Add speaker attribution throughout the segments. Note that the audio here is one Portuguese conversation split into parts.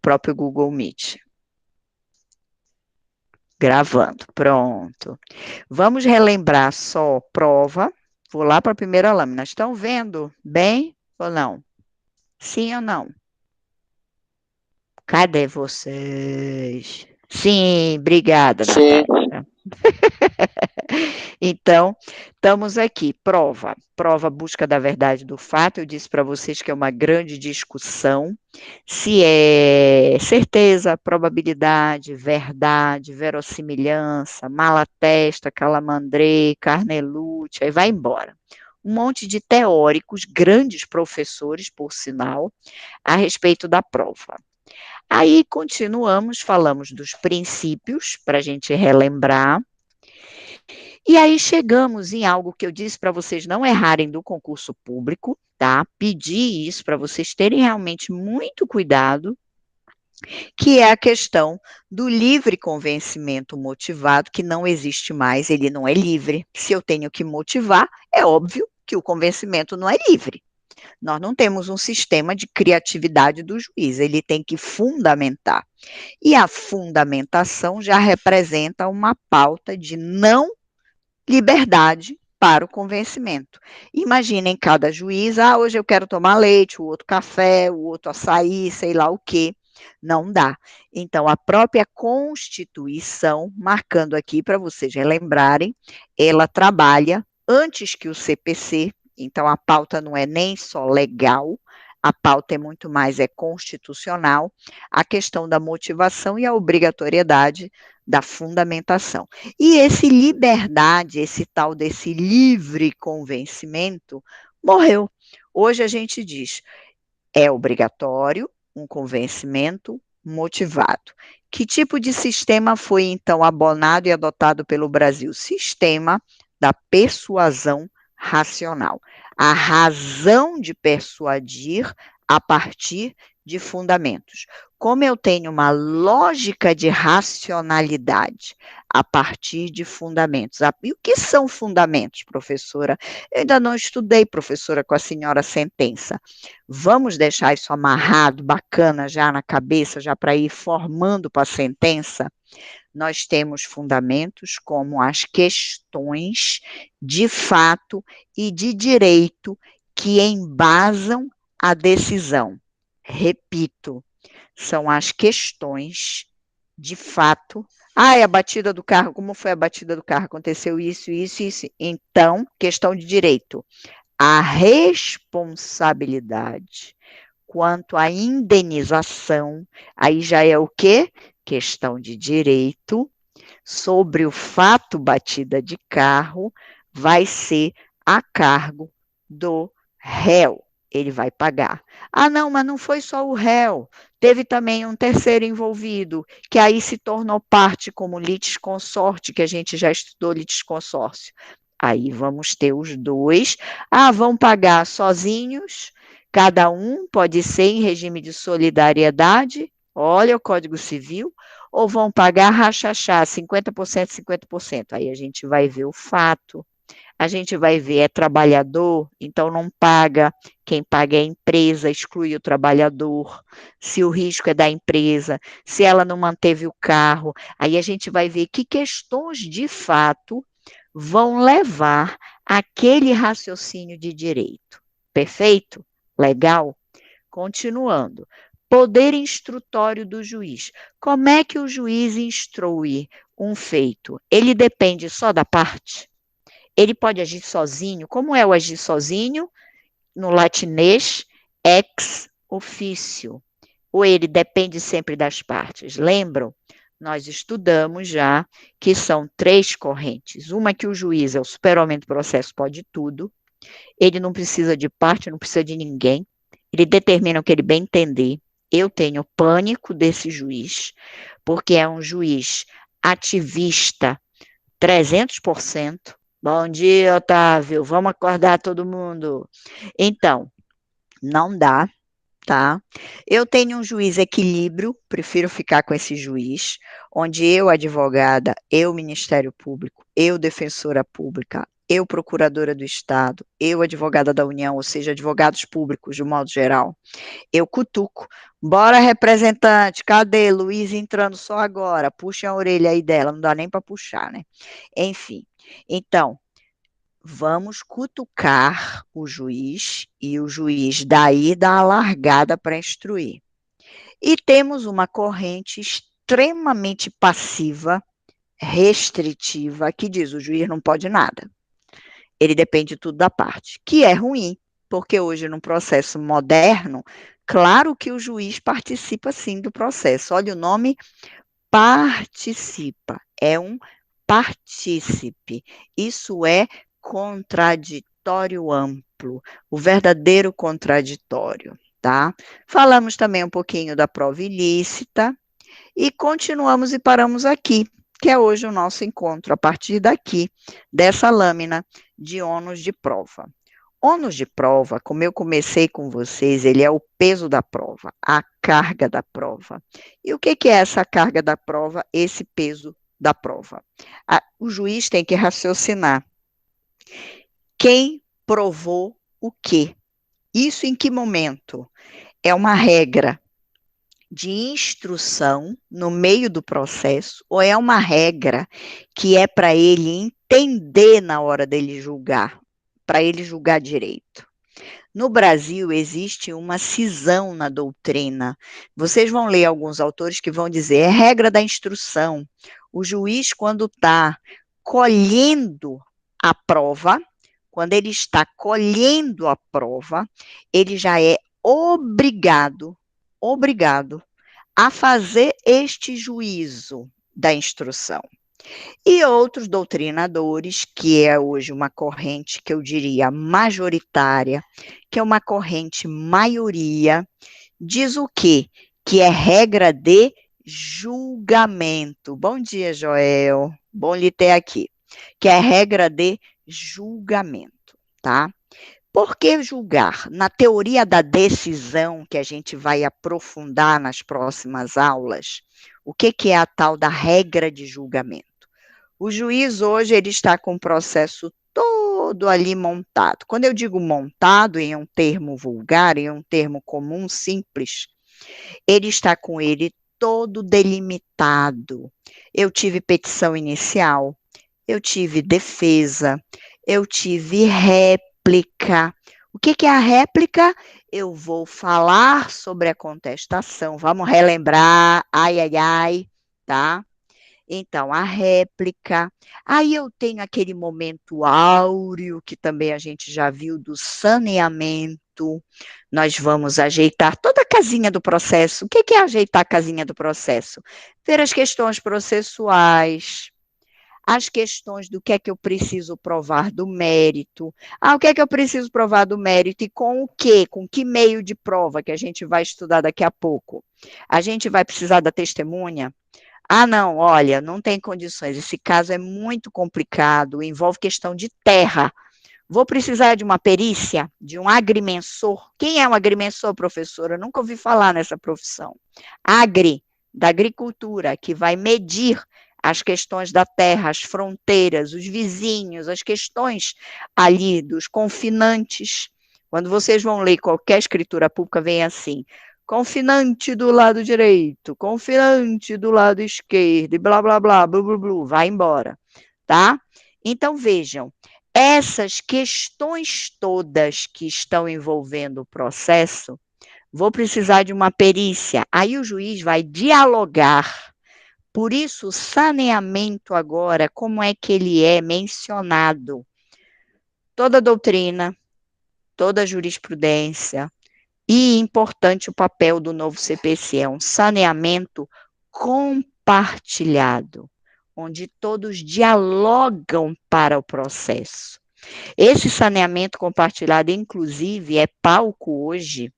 Speaker 1: próprio Google Meet. Gravando, pronto. Vamos relembrar só prova. Vou lá para a primeira lâmina. Estão vendo bem ou não? Sim ou não? Cadê vocês? Sim, obrigada,
Speaker 2: Sim,
Speaker 1: Natasha. Então, estamos aqui. Prova. Prova busca da verdade do fato. Eu disse para vocês que é uma grande discussão. Se é certeza, probabilidade, verdade, verossimilhança, malatesta, calamandrê, carnelute, aí vai embora. Um monte de teóricos, grandes professores, por sinal, a respeito da prova. Aí continuamos, falamos dos princípios, para a gente relembrar, e aí chegamos em algo que eu disse para vocês não errarem do concurso público, tá? Pedi isso para vocês terem realmente muito cuidado, que é a questão do livre convencimento motivado, que não existe mais, ele não é livre. Se eu tenho que motivar, é óbvio que o convencimento não é livre. Nós não temos um sistema de criatividade do juiz, ele tem que fundamentar. E a fundamentação já representa uma pauta de não liberdade para o convencimento. Imaginem cada juiz, hoje eu quero tomar leite, o outro café, o outro açaí, sei lá o quê. Não dá. Então, a própria Constituição, marcando aqui para vocês relembrarem, ela trabalha antes que o CPC, então a pauta não é nem só legal, a pauta é muito mais constitucional, a questão da motivação e a obrigatoriedade da fundamentação. E esse liberdade, esse tal desse livre convencimento, morreu. Hoje a gente diz, é obrigatório um convencimento motivado. Que tipo de sistema foi então abonado e adotado pelo Brasil? Sistema da persuasão racional. A razão de persuadir a partir de fundamentos. Como eu tenho uma lógica de racionalidade a partir de fundamentos. E o que são fundamentos, professora? Eu ainda não estudei, professora, com a senhora sentença. Vamos deixar isso amarrado, bacana, já na cabeça, já para ir formando para a sentença? Nós temos fundamentos como as questões de fato e de direito que embasam a decisão. Repito, são as questões de fato. É a batida do carro, como foi a batida do carro? Aconteceu isso, isso, isso. Então, questão de direito. A responsabilidade quanto à indenização, aí já é o quê? Questão de direito sobre o fato batida de carro vai ser a cargo do réu. Ele vai pagar. Não, mas não foi só o réu. Teve também um terceiro envolvido, que aí se tornou parte como litisconsorte, que a gente já estudou litisconsórcio. Aí vamos ter os dois. Vão pagar sozinhos, cada um pode ser em regime de solidariedade, olha o Código Civil, ou vão pagar rachachá, 50%, 50%. Aí a gente vai ver o fato, a gente vai ver, é trabalhador, então não paga, quem paga é a empresa, exclui o trabalhador, se o risco é da empresa, se ela não manteve o carro, aí a gente vai ver que questões de fato vão levar aquele raciocínio de direito. Perfeito? Legal? Continuando. Poder instrutório do juiz. Como é que o juiz instrui um feito? Ele depende só da parte? Ele pode agir sozinho? Como é o agir sozinho? No latinês, ex officio. Ou ele depende sempre das partes? Lembram? Nós estudamos já que são três correntes. Uma que o juiz é o super-homem do processo, pode tudo. Ele não precisa de parte, não precisa de ninguém. Ele determina o que ele bem entender. Eu tenho pânico desse juiz, porque é um juiz ativista 300%. Bom dia, Otávio. Vamos acordar todo mundo. Então, não dá, tá? Eu tenho um juiz equilíbrio, prefiro ficar com esse juiz, onde eu, advogada, eu, Ministério Público, eu, defensora pública, eu, procuradora do Estado, eu, advogada da União, ou seja, advogados públicos, de um modo geral, eu cutuco. Bora, representante, cadê? Luiz entrando só agora, puxa a orelha aí dela, não dá nem para puxar, né? Enfim, então, vamos cutucar o juiz e o juiz daí dá a largada para instruir. E temos uma corrente extremamente passiva, restritiva, que diz o juiz não pode nada. Ele depende de tudo da parte, que é ruim, porque hoje, num processo moderno, claro que o juiz participa sim do processo. Olha o nome, participa, é um partícipe. Isso é contraditório amplo, o verdadeiro contraditório, tá? Falamos também um pouquinho da prova ilícita e continuamos e paramos aqui, que é hoje o nosso encontro, a partir daqui, dessa lâmina de ônus de prova. Ônus de prova, como eu comecei com vocês, ele é o peso da prova, a carga da prova. E o que é essa carga da prova, esse peso da prova? O juiz tem que raciocinar. Quem provou o quê? Isso em que momento? É uma regra de instrução no meio do processo ou é uma regra que é para ele entender na hora dele julgar, para ele julgar direito? No Brasil, existe uma cisão na doutrina. Vocês vão ler alguns autores que vão dizer, é regra da instrução. O juiz, quando está colhendo a prova, quando ele está colhendo a prova, ele já é obrigado a fazer este juízo da instrução. E outros doutrinadores, que é hoje uma corrente que eu diria majoritária, que é uma corrente maioria, diz o quê? Que é regra de julgamento. Bom dia, Joel. Bom lhe ter aqui. Que é regra de julgamento, tá? Por que julgar? Na teoria da decisão, que a gente vai aprofundar nas próximas aulas, o que é a tal da regra de julgamento? O juiz hoje ele está com o processo todo ali montado. Quando eu digo montado em um termo vulgar, em um termo comum, simples, ele está com ele todo delimitado. Eu tive petição inicial, eu tive defesa, eu tive réplica. O que é a réplica? Eu vou falar sobre a contestação. Vamos relembrar, ai, tá? Então, a réplica. Aí eu tenho aquele momento áureo, que também a gente já viu, do saneamento. Nós vamos ajeitar toda a casinha do processo. O que é ajeitar a casinha do processo? Ver as questões processuais, as questões do que é que eu preciso provar do mérito. O que é que eu preciso provar do mérito e com o quê? Com que meio de prova que a gente vai estudar daqui a pouco? A gente vai precisar da testemunha? Não, olha, não tem condições. Esse caso é muito complicado, envolve questão de terra. Vou precisar de uma perícia, de um agrimensor. Quem é um agrimensor, professora? Eu nunca ouvi falar nessa profissão. Da agricultura, que vai medir as questões da terra, as fronteiras, os vizinhos, as questões ali dos confinantes. Quando vocês vão ler qualquer escritura pública, vem assim: confinante do lado direito, confinante do lado esquerdo, e blá, blá, blá, blu, blu, blu, vai embora, tá? Então, vejam, essas questões todas que estão envolvendo o processo, vou precisar de uma perícia. Aí o juiz vai dialogar. Por isso, o saneamento agora, como é que ele é mencionado? Toda doutrina, toda jurisprudência, e importante o papel do novo CPC, é um saneamento compartilhado, onde todos dialogam para o processo. Esse saneamento compartilhado, inclusive, é palco hoje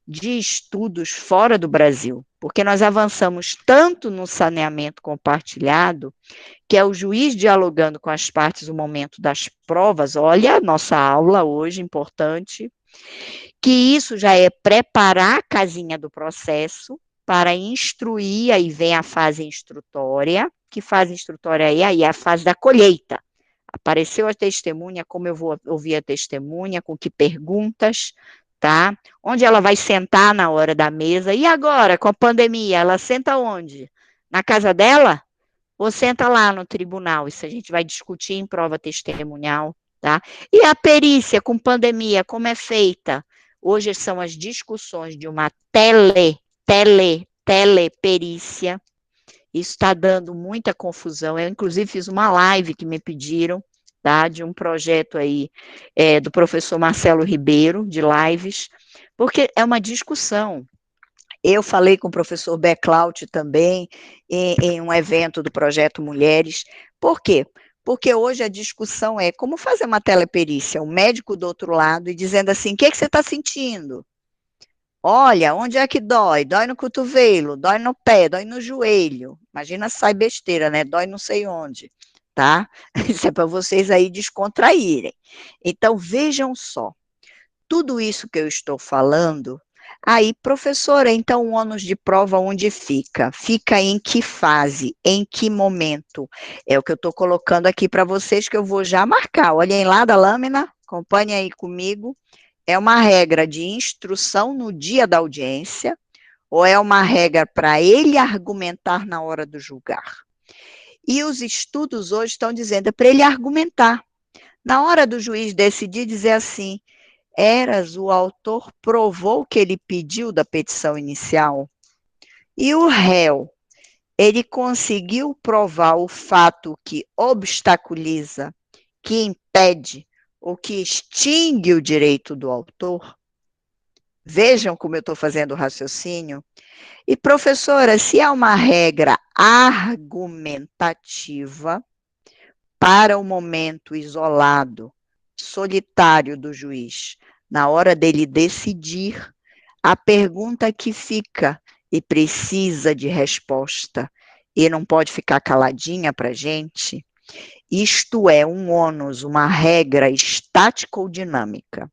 Speaker 1: de estudos fora do Brasil, porque nós avançamos tanto no saneamento compartilhado, que é o juiz dialogando com as partes no momento das provas. Olha a nossa aula hoje, importante, que isso já é preparar a casinha do processo para instruir, aí vem a fase instrutória. Que fase instrutória é? Aí é a fase da colheita. Apareceu a testemunha, como eu vou ouvir a testemunha, com que perguntas, tá? Onde ela vai sentar na hora da mesa. E agora, com a pandemia, ela senta onde? Na casa dela? Ou senta lá no tribunal? Isso a gente vai discutir em prova testemunhal, tá? E a perícia com pandemia, como é feita? Hoje são as discussões de uma teleperícia. Isso está dando muita confusão. Eu, inclusive, fiz uma live que me pediram, tá? De um projeto aí do professor Marcelo Ribeiro, de lives, porque é uma discussão. Eu falei com o professor Becklaut também, em um evento do Projeto Mulheres. Por quê? Porque hoje a discussão é como fazer uma teleperícia, o médico do outro lado e dizendo assim, o que você está sentindo? Olha, onde é que dói? Dói no cotovelo, dói no pé, dói no joelho. Imagina se sai besteira, né? Dói não sei onde, tá? Isso é para vocês aí descontraírem. Então, vejam só, tudo isso que eu estou falando, aí, professora, então o ônus de prova onde fica? Fica em que fase? Em que momento? É o que eu estou colocando aqui para vocês, que eu vou já marcar. Olhem lá da lâmina, acompanhem aí comigo. É uma regra de instrução no dia da audiência ou é uma regra para ele argumentar na hora do julgar? E os estudos hoje estão dizendo é para ele argumentar. Na hora do juiz decidir, dizer assim, Eras, o autor provou o que ele pediu da petição inicial? E o réu, ele conseguiu provar o fato que obstaculiza, que impede ou que extingue o direito do autor? Vejam como eu estou fazendo o raciocínio. E, professora, se há uma regra argumentativa para o momento isolado, solitário do juiz, na hora dele decidir, a pergunta que fica e precisa de resposta e não pode ficar caladinha para a gente, isto é um ônus, uma regra estática ou dinâmica.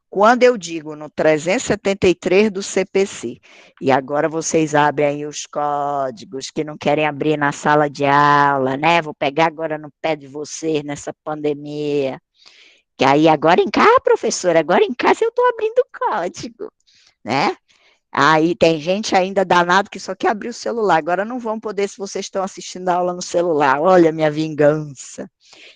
Speaker 1: Quando eu digo no 373 do CPC, e agora vocês abrem aí os códigos que não querem abrir na sala de aula, né? Vou pegar agora no pé de vocês nessa pandemia. Que aí agora em casa, professora, agora em casa eu estou abrindo o código, né? Aí tem gente ainda danado que só quer abrir o celular. Agora não vão poder se vocês estão assistindo a aula no celular. Olha a minha vingança.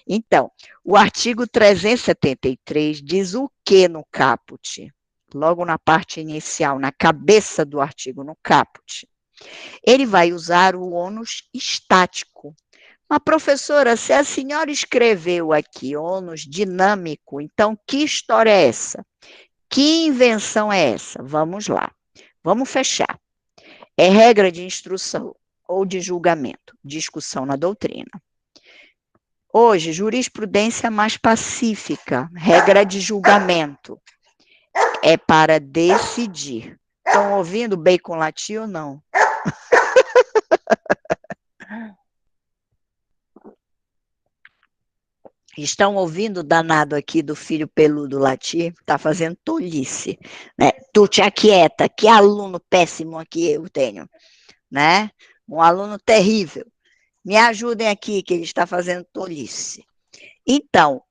Speaker 1: Então, o artigo 373 diz o que no caput? Logo na parte inicial, na cabeça do artigo, no caput. Ele vai usar o ônus estático. Mas, professora, se a senhora escreveu aqui ônus dinâmico, então que história é essa? Que invenção é essa? Vamos lá. Vamos fechar. É regra de instrução ou de julgamento, discussão na doutrina. Hoje, jurisprudência mais pacífica, regra de julgamento, é para decidir. Estão ouvindo bacon latir ou não? Estão ouvindo o danado aqui do filho peludo latir? Está fazendo tolice. Né? Tu te aquieta, que aluno péssimo aqui eu tenho. Né? Um aluno terrível. Me ajudem aqui, que ele está fazendo tolice. Então,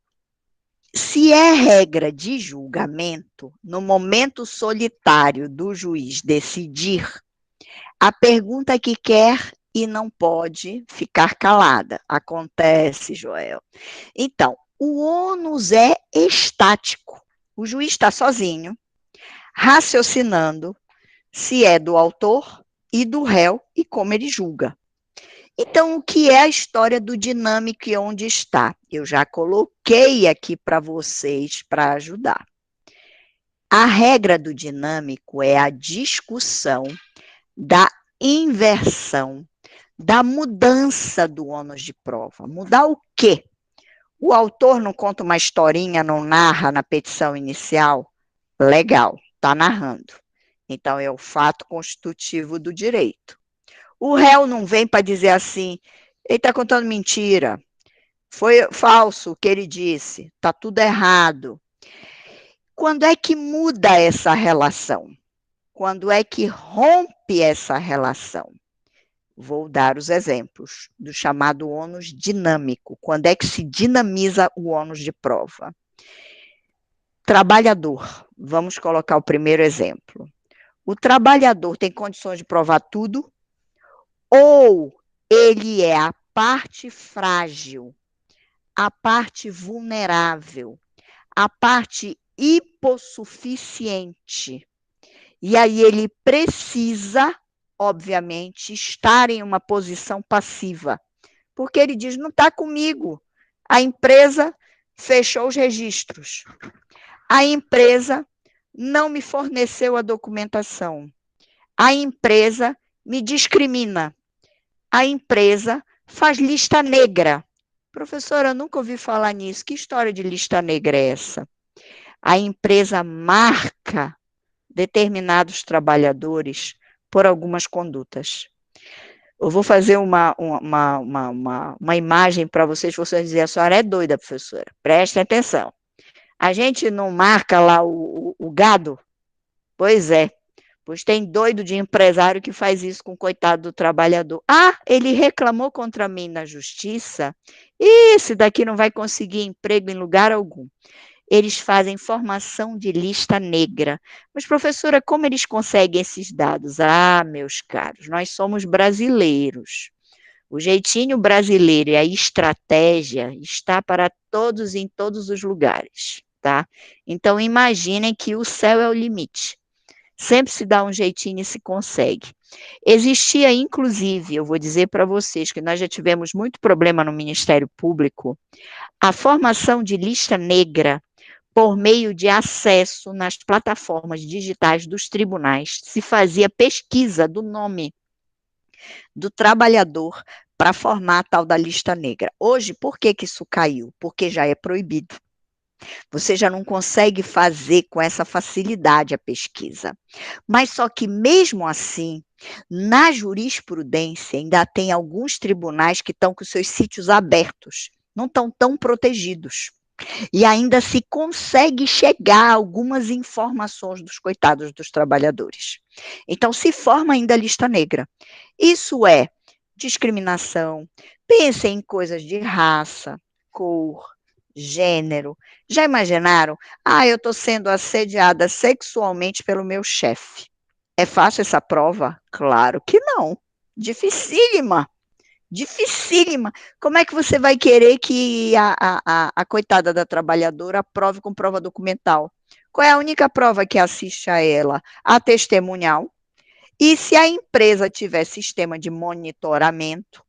Speaker 1: se é regra de julgamento, no momento solitário do juiz decidir, a pergunta que quer e não pode ficar calada. Acontece, Joel. Então, o ônus é estático. O juiz está sozinho, raciocinando se é do autor e do réu e como ele julga. Então, o que é a história do dinâmico e onde está? Eu já coloquei aqui para vocês para ajudar. A regra do dinâmico é a discussão da inversão, da mudança do ônus de prova. Mudar o quê? O autor não conta uma historinha, não narra na petição inicial? Legal, está narrando. Então, é o fato constitutivo do direito. O réu não vem para dizer assim, ele está contando mentira, foi falso o que ele disse, está tudo errado. Quando é que muda essa relação? Quando é que rompe essa relação? Vou dar os exemplos do chamado ônus dinâmico. Quando é que se dinamiza o ônus de prova? Trabalhador. Vamos colocar o primeiro exemplo. O trabalhador tem condições de provar tudo? Ou ele é a parte frágil, a parte vulnerável, a parte hipossuficiente? E aí ele precisa, obviamente, estar em uma posição passiva, porque ele diz, não está comigo. A empresa fechou os registros. A empresa não me forneceu a documentação. A empresa me discrimina. A empresa faz lista negra. Professora, eu nunca ouvi falar nisso. Que história de lista negra é essa? A empresa marca determinados trabalhadores por algumas condutas. Eu vou fazer uma imagem para vocês dizerem, a senhora é doida, professora. Prestem atenção. A gente não marca lá o gado? Pois é. Pois tem doido de empresário que faz isso com o coitado do trabalhador. Ah, ele reclamou contra mim na justiça? Esse daqui não vai conseguir emprego em lugar algum. Eles fazem formação de lista negra. Mas, professora, como eles conseguem esses dados? Ah, meus caros, nós somos brasileiros. O jeitinho brasileiro e a estratégia está para todos em todos os lugares, tá? Então, imaginem que o céu é o limite. Sempre se dá um jeitinho e se consegue. Existia, inclusive, eu vou dizer para vocês que nós já tivemos muito problema no Ministério Público, a formação de lista negra por meio de acesso nas plataformas digitais dos tribunais, se fazia pesquisa do nome do trabalhador para formar a tal da lista negra. Hoje, por que isso caiu? Porque já é proibido. Você já não consegue fazer com essa facilidade a pesquisa. Mas só que mesmo assim, na jurisprudência, ainda tem alguns tribunais que estão com seus sítios abertos, não estão tão protegidos. E ainda se consegue chegar a algumas informações dos coitados dos trabalhadores. Então, se forma ainda a lista negra. Isso é discriminação. Pensem em coisas de raça, cor, gênero. Já imaginaram? Ah, eu estou sendo assediada sexualmente pelo meu chefe. É fácil essa prova? Claro que não. Dificílima. Dificílima. Como é que você vai querer que a coitada da trabalhadora prove com prova documental? Qual é a única prova que assiste a ela? A testemunhal. E se a empresa tiver sistema de monitoramento,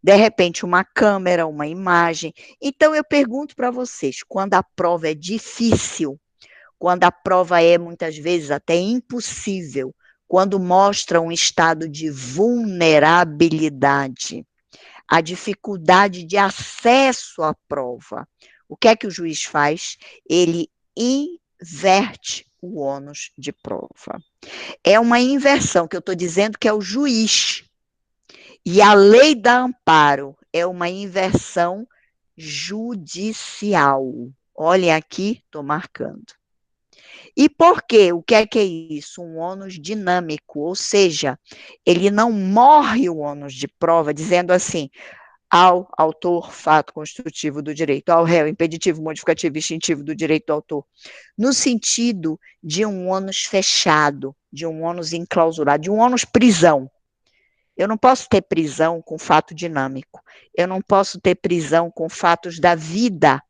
Speaker 1: de repente uma câmera, uma imagem. Então eu pergunto para vocês, quando a prova é difícil, quando a prova é muitas vezes até impossível, quando mostra um estado de vulnerabilidade, a dificuldade de acesso à prova, o que é que o juiz faz? Ele inverte o ônus de prova. É uma inversão, que eu estou dizendo que é o juiz. E a lei da amparo é uma inversão judicial. Olhem aqui, estou marcando. E por quê? O que é isso? Um ônus dinâmico, ou seja, ele não morre o ônus de prova dizendo assim, ao autor, fato constitutivo do direito, ao réu, impeditivo, modificativo, extintivo do direito do autor, no sentido de um ônus fechado, de um ônus enclausurado, de um ônus prisão. Eu não posso ter prisão com fato dinâmico. Eu não posso ter prisão com fatos da vida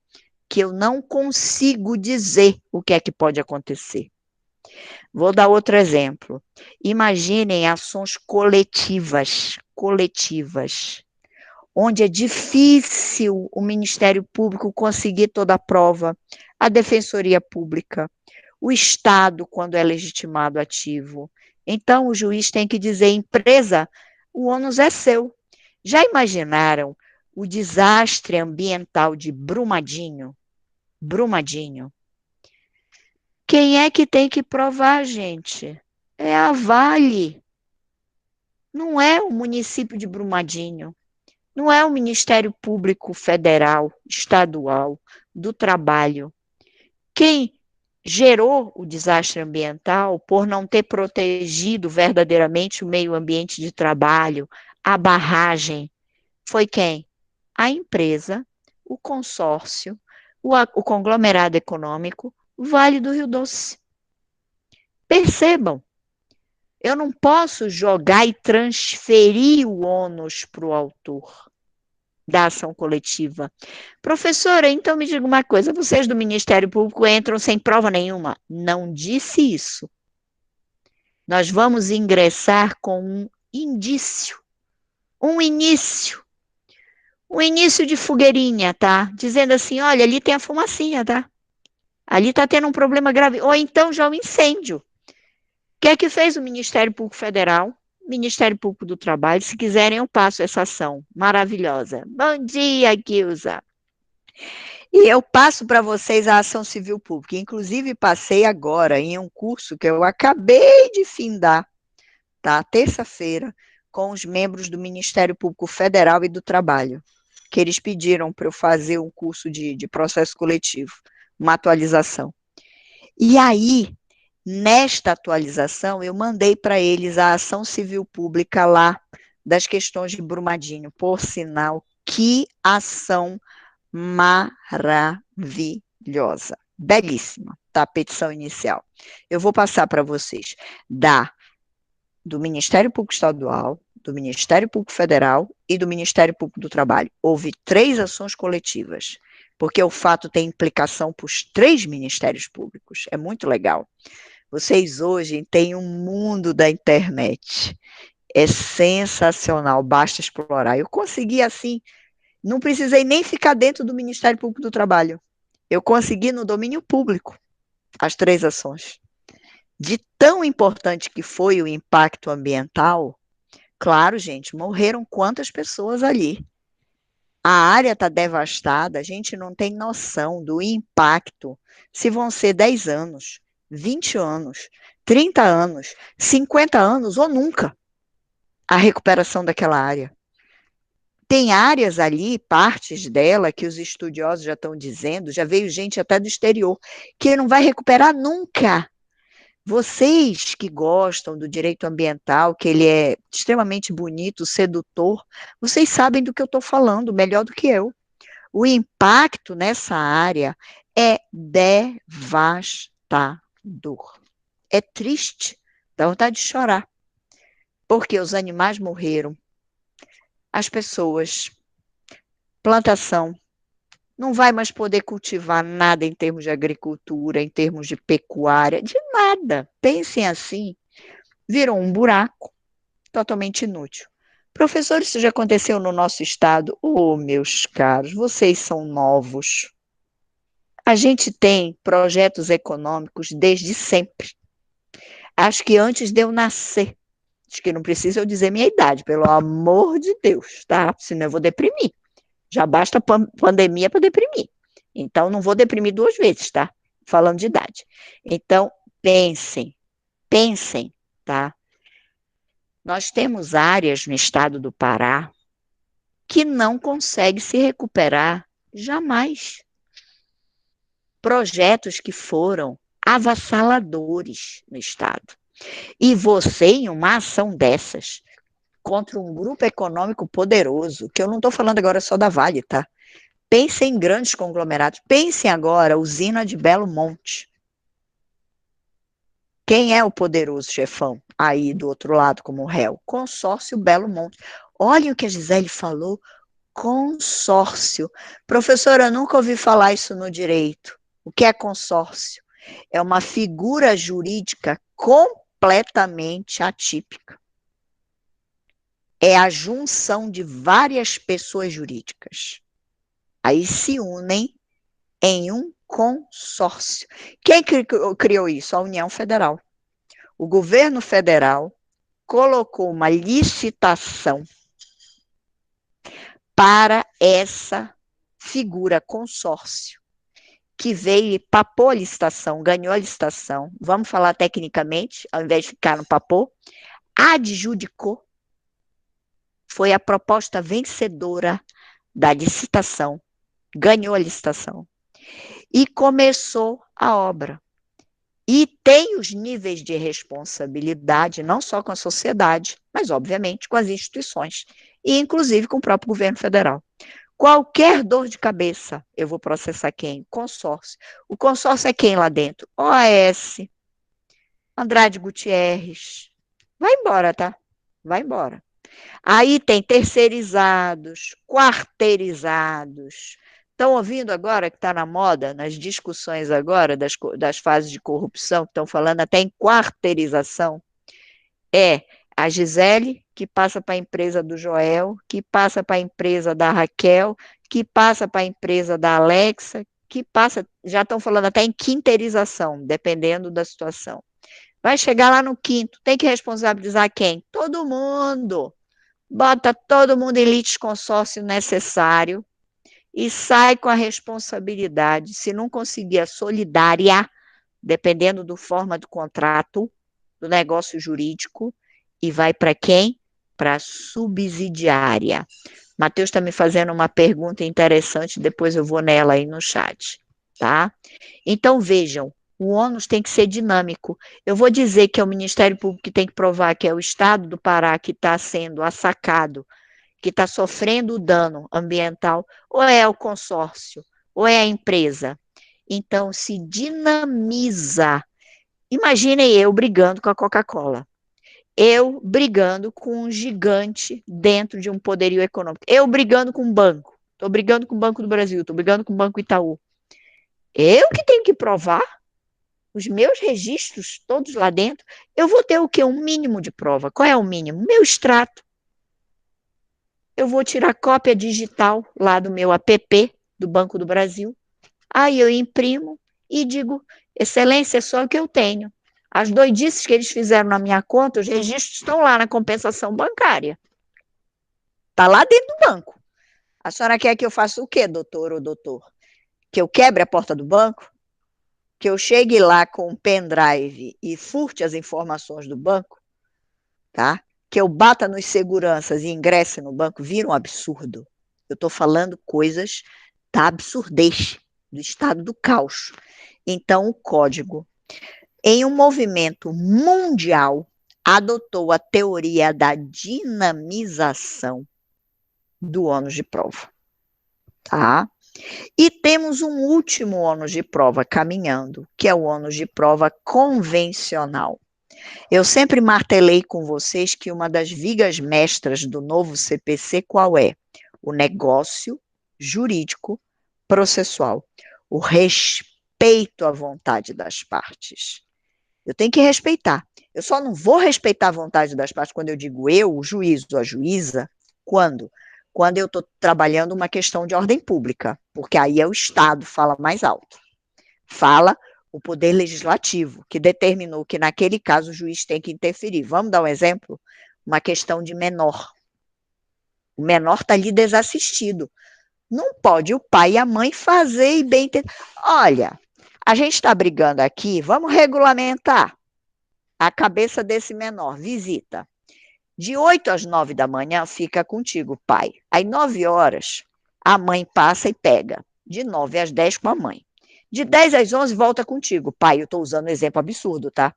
Speaker 1: que eu não consigo dizer o que é que pode acontecer. Vou dar outro exemplo. Imaginem ações coletivas, onde é difícil o Ministério Público conseguir toda a prova, a Defensoria Pública, o Estado, quando é legitimado ativo. Então, o juiz tem que dizer, empresa, o ônus é seu. Já imaginaram o desastre ambiental de Brumadinho? Brumadinho. Quem é que tem que provar, gente? É a Vale. Não é o município de Brumadinho. Não é o Ministério Público Federal, Estadual, do Trabalho. Quem gerou o desastre ambiental por não ter protegido verdadeiramente o meio ambiente de trabalho, A barragem foi quem? A empresa, o consórcio, o conglomerado econômico, Vale do Rio Doce. Percebam, eu não posso jogar e transferir o ônus para o autor da ação coletiva. Professora, então me diga uma coisa: vocês do Ministério Público entram sem prova nenhuma? Não disse isso. Nós vamos ingressar com um indício, um início, um início de fogueirinha, tá? Dizendo assim: olha, ali tem a fumacinha, tá? Ali está tendo um problema grave. Ou então já o incêndio. O que é que fez o Ministério Público Federal? Ministério Público do Trabalho. Se quiserem, eu passo essa ação maravilhosa. Bom dia, Gilza. E eu passo para vocês a ação civil pública. Inclusive, passei agora em um curso que eu acabei de findar, tá? Terça-feira, com os membros do Ministério Público Federal e do Trabalho, que eles pediram para eu fazer um curso de processo coletivo, uma atualização. E aí, nesta atualização, eu mandei para eles a ação civil pública lá das questões de Brumadinho. Por sinal, que ação maravilhosa, belíssima, tá? A petição inicial. Eu vou passar para vocês do Ministério Público Estadual, do Ministério Público Federal e do Ministério Público do Trabalho. Houve 3 ações coletivas, porque o fato tem implicação para os 3 ministérios públicos. É muito legal. Vocês hoje têm um mundo da internet. É sensacional, basta explorar. Eu consegui assim, não precisei nem ficar dentro do Ministério Público do Trabalho. Eu consegui no domínio público as 3 ações. De tão importante que foi o impacto ambiental, claro, gente, morreram quantas pessoas ali. A área está devastada, a gente não tem noção do impacto. Se vão ser 10 anos, 20 anos, 30 anos, 50 anos ou nunca a recuperação daquela área. Tem áreas ali, partes dela, que os estudiosos já estão dizendo, já veio gente até do exterior, que não vai recuperar nunca. Vocês que gostam do direito ambiental, que ele é extremamente bonito, sedutor, vocês sabem do que eu estou falando, melhor do que eu. O impacto nessa área é devastador. É triste, dá vontade de chorar, porque os animais morreram, as pessoas, plantação, não vai mais poder cultivar nada em termos de agricultura, em termos de pecuária, de nada. Pensem assim, virou um buraco totalmente inútil. Professor, isso já aconteceu no nosso estado? Oh, meus caros, vocês são novos. A gente tem projetos econômicos desde sempre. Acho que antes de eu nascer. Acho que não precisa eu dizer minha idade, pelo amor de Deus, tá? Senão eu vou deprimir. Já basta pandemia para deprimir. Então, não vou deprimir 2 vezes, tá? Falando de idade. Então, pensem, tá? Nós temos áreas no estado do Pará que não conseguem se recuperar jamais. Projetos que foram avassaladores no estado. E você, em uma ação dessas, contra um grupo econômico poderoso, que eu não estou falando agora só da Vale, tá? Pensem em grandes conglomerados. Pensem agora, a usina de Belo Monte. Quem é o poderoso chefão aí do outro lado como réu? Consórcio Belo Monte. Olha o que a Gisele falou, consórcio. Professora, eu nunca ouvi falar isso no direito. O que é consórcio? É uma figura jurídica completamente atípica. É a junção de várias pessoas jurídicas. Aí se unem em um consórcio. Quem criou isso? A União Federal. O governo federal colocou uma licitação para essa figura consórcio, que veio e papou a licitação, ganhou a licitação, vamos falar tecnicamente, ao invés de ficar no papou, adjudicou, foi a proposta vencedora da licitação, ganhou a licitação e começou a obra. E tem os níveis de responsabilidade, não só com a sociedade, mas, obviamente, com as instituições, e inclusive com o próprio governo federal. Qualquer dor de cabeça, eu vou processar quem? Consórcio. O consórcio é quem lá dentro? OAS, Andrade Gutierrez. Vai embora, tá? Vai embora. Aí tem terceirizados, quarteirizados. Estão ouvindo agora que está na moda, nas discussões agora das fases de corrupção, que estão falando até em quarteirização? É a Gisele, que passa para a empresa do Joel, que passa para a empresa da Raquel, que passa para a empresa da Alexa, que passa, já estão falando até em quinteirização, dependendo da situação. Vai chegar lá no quinto, tem que responsabilizar quem? Todo mundo. Bota todo mundo em litisconsórcio necessário e sai com a responsabilidade. Se não conseguir a solidária, dependendo do forma do contrato, do negócio jurídico, e vai para quem? Para a subsidiária. Matheus está me fazendo uma pergunta interessante, depois eu vou nela aí no chat, tá? Então, vejam, o ônus tem que ser dinâmico. Eu vou dizer que é o Ministério Público que tem que provar que é o Estado do Pará que está sendo assacado, que está sofrendo o dano ambiental, ou é o consórcio, ou é a empresa. Então, se dinamiza. Imaginem eu brigando com a Coca-Cola. Eu brigando com um gigante dentro de um poderio econômico. Eu brigando com um banco. Estou brigando com o Banco do Brasil, estou brigando com o Banco Itaú. Eu que tenho que provar os meus registros todos lá dentro. Eu vou ter o quê? Um mínimo de prova. Qual é o mínimo? Meu extrato. Eu vou tirar cópia digital lá do meu app do Banco do Brasil. Aí eu imprimo e digo, excelência, é só o que eu tenho. As doidices que eles fizeram na minha conta, os registros estão lá na compensação bancária. Está lá dentro do banco. A senhora quer que eu faça o quê, doutor ou doutor? Que eu quebre a porta do banco? Que eu chegue lá com um pendrive e furte as informações do banco? Tá? Que eu bata nos seguranças e ingresse no banco? Vira um absurdo. Eu estou falando coisas da absurdez, do estado do caos. Então, o código, em um movimento mundial, adotou a teoria da dinamização do ônus de prova, tá? E temos um último ônus de prova caminhando, que é o ônus de prova convencional. Eu sempre martelei com vocês que uma das vigas mestras do novo CPC qual é? O negócio jurídico processual, o respeito à vontade das partes. Eu tenho que respeitar. Eu só não vou respeitar a vontade das partes quando eu digo eu, o juiz ou a juíza, quando? Quando eu estou trabalhando uma questão de ordem pública, porque aí é o Estado, fala mais alto. Fala o Poder Legislativo, que determinou que naquele caso o juiz tem que interferir. Vamos dar um exemplo? Uma questão de menor. O menor está ali desassistido. Não pode o pai e a mãe fazer e bem entender. Olha, a gente está brigando aqui, vamos regulamentar a cabeça desse menor, visita. De 8 às 9 da manhã fica contigo, pai. Aí 9 horas, a mãe passa e pega. De 9 às 10 com a mãe. De 10 às 11 volta contigo, pai. Eu estou usando um exemplo absurdo, tá?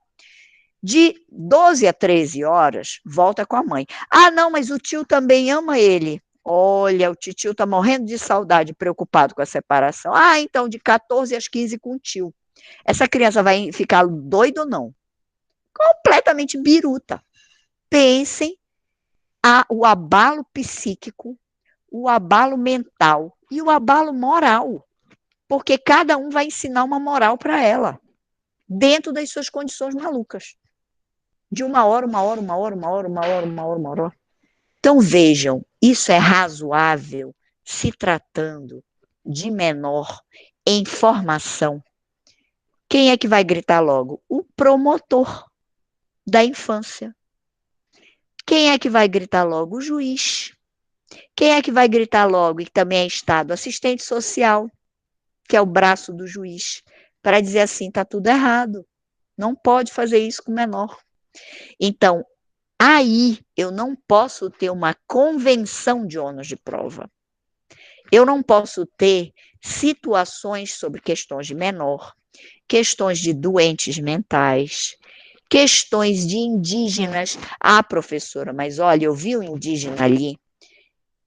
Speaker 1: De 12 a 13 horas, volta com a mãe. Ah, não, mas o tio também ama ele. Olha, o tio está morrendo de saudade, preocupado com a separação. Ah, então de 14 às 15 com o tio. Essa criança vai ficar doida ou não? Completamente biruta. Pensem o abalo psíquico, o abalo mental e o abalo moral, porque cada um vai ensinar uma moral para ela, dentro das suas condições malucas. De uma hora, uma hora, uma hora, uma hora, uma hora, uma hora, uma hora. Então vejam, isso é razoável se tratando de menor em formação. Quem é que vai gritar logo? O promotor da infância. Quem é que vai gritar logo? O juiz. Quem é que vai gritar logo, e que também é Estado? Assistente social, que é o braço do juiz, para dizer assim, está tudo errado. Não pode fazer isso com o menor. Então, aí eu não posso ter uma convenção de ônus de prova. Eu não posso ter situações sobre questões de menor questões de doentes mentais, questões de indígenas. Ah, professora, mas olha, eu vi um indígena ali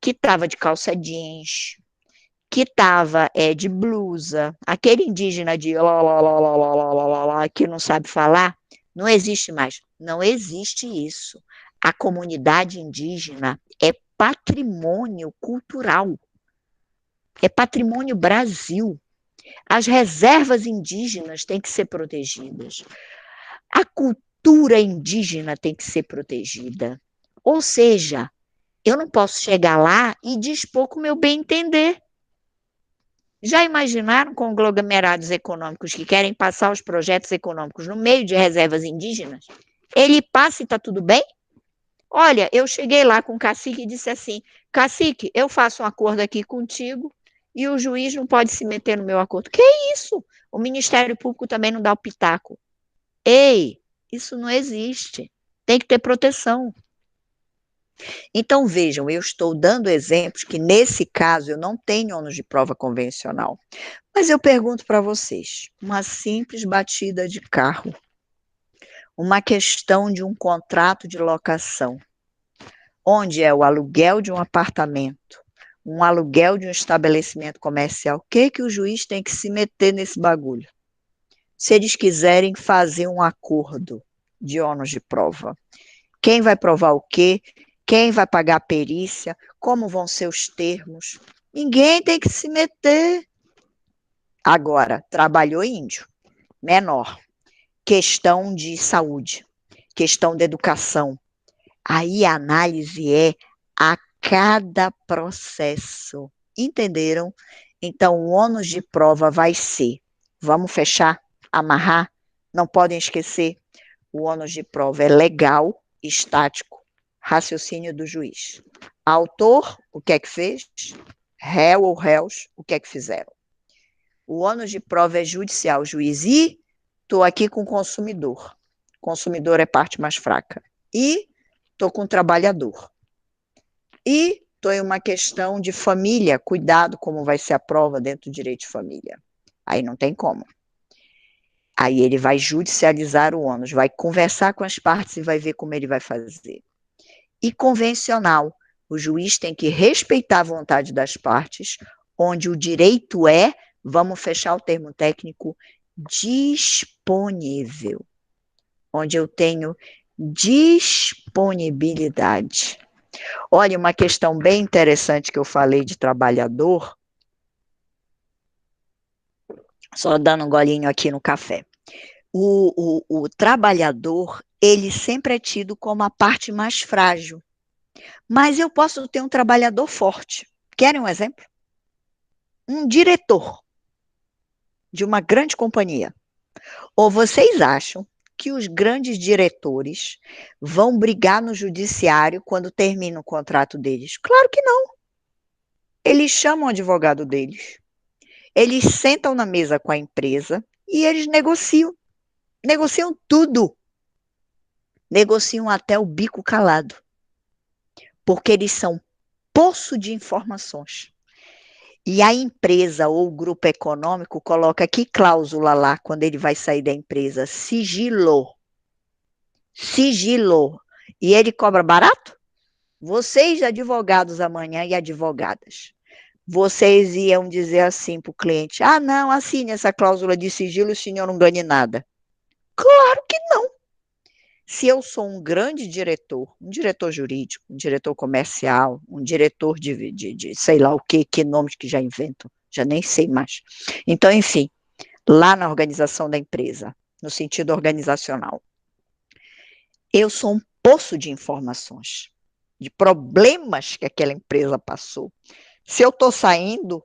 Speaker 1: que estava de calça jeans, que estava de blusa, aquele indígena de lá, lá, lá, lá, lá, lá, lá, lá, lá, que não sabe falar, não existe mais. Não existe isso. A comunidade indígena é patrimônio cultural, é patrimônio Brasil. As reservas indígenas têm que ser protegidas. A cultura indígena tem que ser protegida. Ou seja, eu não posso chegar lá e dispor com o meu bem entender. Já imaginaram conglomerados econômicos que querem passar os projetos econômicos no meio de reservas indígenas? Ele passa e está tudo bem? Olha, eu cheguei lá com o cacique e disse assim: cacique, eu faço um acordo aqui contigo e o juiz não pode se meter no meu acordo. Que isso? O Ministério Público também não dá o pitaco. Ei, isso não existe. Tem que ter proteção. Então, vejam, eu estou dando exemplos que, nesse caso, eu não tenho ônus de prova convencional. Mas eu pergunto para vocês: uma simples batida de carro, uma questão de um contrato de locação, onde é o aluguel de um apartamento, um aluguel de um estabelecimento comercial, o que o juiz tem que se meter nesse bagulho? Se eles quiserem fazer um acordo de ônus de prova, quem vai provar o quê? Quem vai pagar a perícia? Como vão ser os termos? Ninguém tem que se meter. Agora, trabalhou índio, menor, questão de saúde, questão de educação. Aí a análise é a cada processo. Entenderam? Então, o ônus de prova vai ser, vamos fechar, amarrar, não podem esquecer, o ônus de prova é legal, estático, raciocínio do juiz. Autor, o que é que fez? Réu ou réus, o que é que fizeram? O ônus de prova é judicial, juiz. E estou aqui com o consumidor. Consumidor é parte mais fraca. E estou com o trabalhador. E estou em uma questão de família, cuidado como vai ser a prova dentro do direito de família. Aí não tem como. Aí ele vai judicializar o ônus, vai conversar com as partes e vai ver como ele vai fazer. E convencional, o juiz tem que respeitar a vontade das partes, onde o direito é, vamos fechar o termo técnico, disponível, onde eu tenho disponibilidade. Olha, uma questão bem interessante que eu falei de trabalhador, só dando um golinho aqui no café. O trabalhador, ele sempre é tido como a parte mais frágil. Mas eu posso ter um trabalhador forte. Querem um exemplo? Um diretor de uma grande companhia. Ou vocês acham que os grandes diretores vão brigar no judiciário quando termina o contrato deles? Claro que não. Eles chamam o advogado deles, eles sentam na mesa com a empresa e eles negociam. Negociam tudo. Negociam até o bico calado. Porque eles são poço de informações. E a empresa ou o grupo econômico coloca que cláusula lá quando ele vai sair da empresa? Sigilou. Sigilou. E ele cobra barato? Vocês, advogados amanhã e advogadas, vocês iam dizer assim para o cliente: ah, não, assine essa cláusula de sigilo, o senhor não ganhe nada. Claro que não. Se eu sou um grande diretor, um diretor jurídico, um diretor comercial, um diretor de sei lá o que nomes que já inventam, já nem sei mais. Então, enfim, lá na organização da empresa, no sentido organizacional, eu sou um poço de informações, de problemas que aquela empresa passou. Se eu estou saindo,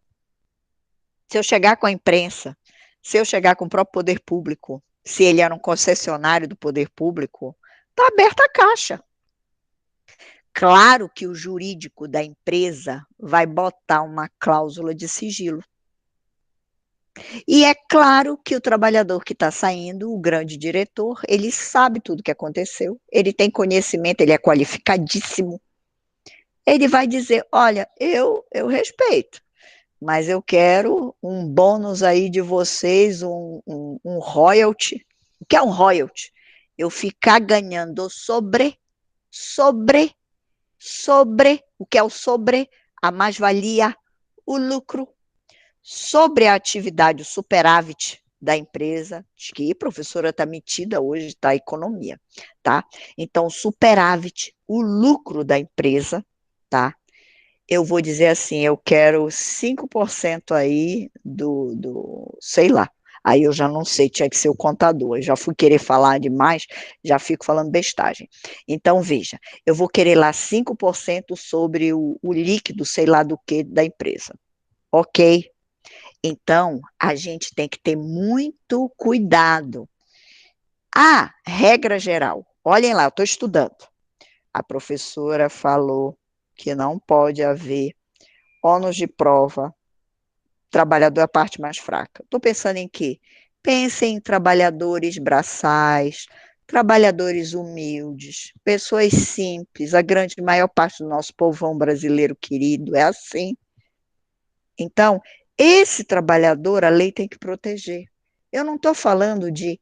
Speaker 1: se eu chegar com a imprensa, se eu chegar com o próprio poder público, se ele era um concessionário do poder público, está aberta a caixa. Claro que o jurídico da empresa vai botar uma cláusula de sigilo. E é claro que o trabalhador que está saindo, o grande diretor, ele sabe tudo o que aconteceu, ele tem conhecimento, ele é qualificadíssimo. Ele vai dizer: olha, eu respeito, mas eu quero um bônus aí de vocês, um royalty. O que é um royalty? Eu ficar ganhando sobre, o que é o sobre, a mais-valia, o lucro, sobre a atividade, o superávit da empresa, acho que a professora está metida hoje, está a economia, tá? Então, o superávit, o lucro da empresa, tá? Eu vou dizer assim, eu quero 5% aí sei lá, aí eu já não sei, tinha que ser o contador, eu já fui querer falar demais, já fico falando bestagem. Então, veja, eu vou querer lá 5% sobre o líquido, sei lá do que, da empresa, ok? Então, a gente tem que ter muito cuidado. Ah, regra geral, olhem lá, eu estou estudando. A professora falou que não pode haver ônus de prova, trabalhador é a parte mais fraca. Estou pensando em quê? Pensem em trabalhadores braçais, trabalhadores humildes, pessoas simples, a grande maior parte do nosso povão brasileiro querido é assim. Então, esse trabalhador a lei tem que proteger. Eu não estou falando de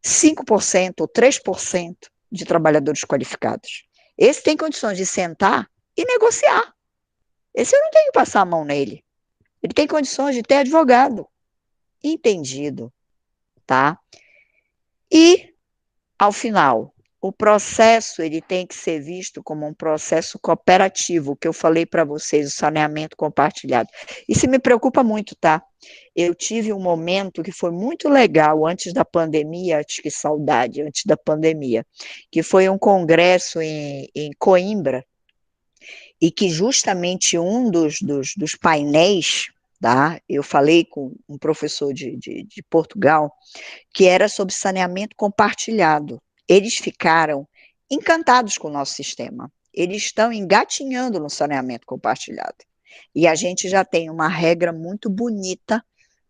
Speaker 1: 5% ou 3% de trabalhadores qualificados. Esse tem condições de sentar e negociar. Esse eu não tenho que passar a mão nele. Ele tem condições de ter advogado. Entendido, tá? E, ao final, o processo ele tem que ser visto como um processo cooperativo, que eu falei para vocês, o saneamento compartilhado. Isso me preocupa muito, tá? Eu tive um momento que foi muito legal antes da pandemia, acho que saudade, antes da pandemia, que foi um congresso em Coimbra, e que justamente um dos painéis, tá? Eu falei com um professor de Portugal, que era sobre saneamento compartilhado. Eles ficaram encantados com o nosso sistema. Eles estão engatinhando no saneamento compartilhado. E a gente já tem uma regra muito bonita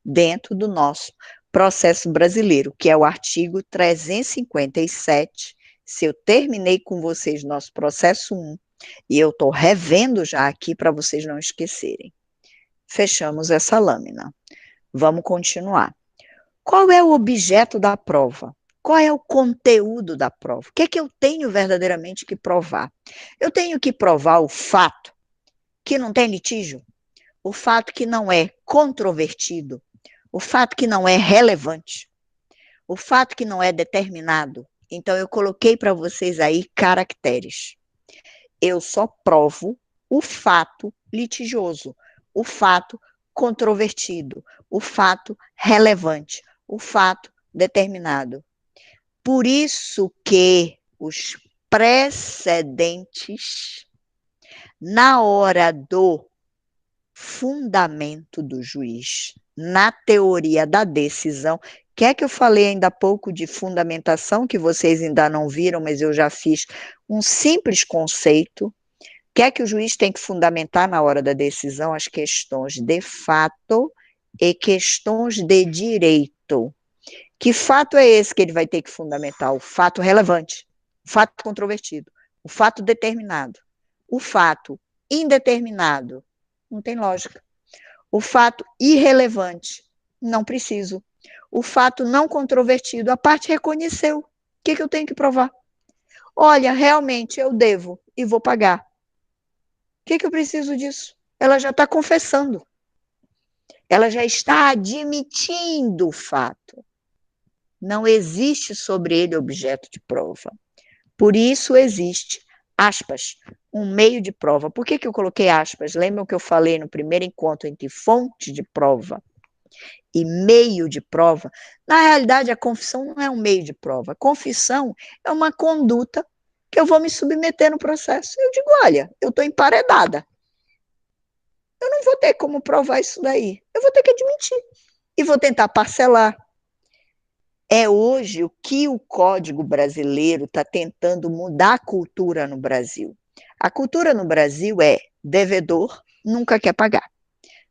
Speaker 1: dentro do nosso processo brasileiro, que é o artigo 357. Se eu terminei com vocês nosso processo 1, e eu estou revendo já aqui para vocês não esquecerem. Fechamos essa lâmina. Vamos continuar. Qual é o objeto da prova? Qual é o conteúdo da prova? O que é que eu tenho verdadeiramente que provar? Eu tenho que provar o fato que não tem litígio, o fato que não é controvertido, o fato que não é relevante, o fato que não é determinado. Então, eu coloquei para vocês aí caracteres. Eu só provo o fato litigioso, o fato controvertido, o fato relevante, o fato determinado. Por isso que os precedentes, na hora do fundamento do juiz, na teoria da decisão, quer que eu falei ainda há pouco de fundamentação, que vocês ainda não viram, mas eu já fiz um simples conceito. Quer que o juiz tem que fundamentar na hora da decisão as questões de fato e questões de direito. Que fato é esse que ele vai ter que fundamentar? O fato relevante, o fato controvertido, o fato determinado, o fato indeterminado. Não tem lógica. O fato irrelevante, não preciso. O fato não controvertido, a parte reconheceu. O que eu tenho que provar? Olha, realmente eu devo e vou pagar. O que eu preciso disso? Ela já está confessando. Ela já está admitindo o fato. Não existe sobre ele objeto de prova. Por isso existe, aspas, um meio de prova. Por que eu coloquei aspas? Lembram que eu falei no primeiro encontro entre fonte de prova e meio de prova? Na realidade, a confissão não é um meio de prova. A confissão é uma conduta que eu vou me submeter no processo. Eu digo, olha, eu estou emparedada. Eu não vou ter como provar isso daí. Eu vou ter que admitir. E vou tentar parcelar. É hoje o que o Código Brasileiro está tentando mudar a cultura no Brasil. A cultura no Brasil é devedor nunca quer pagar.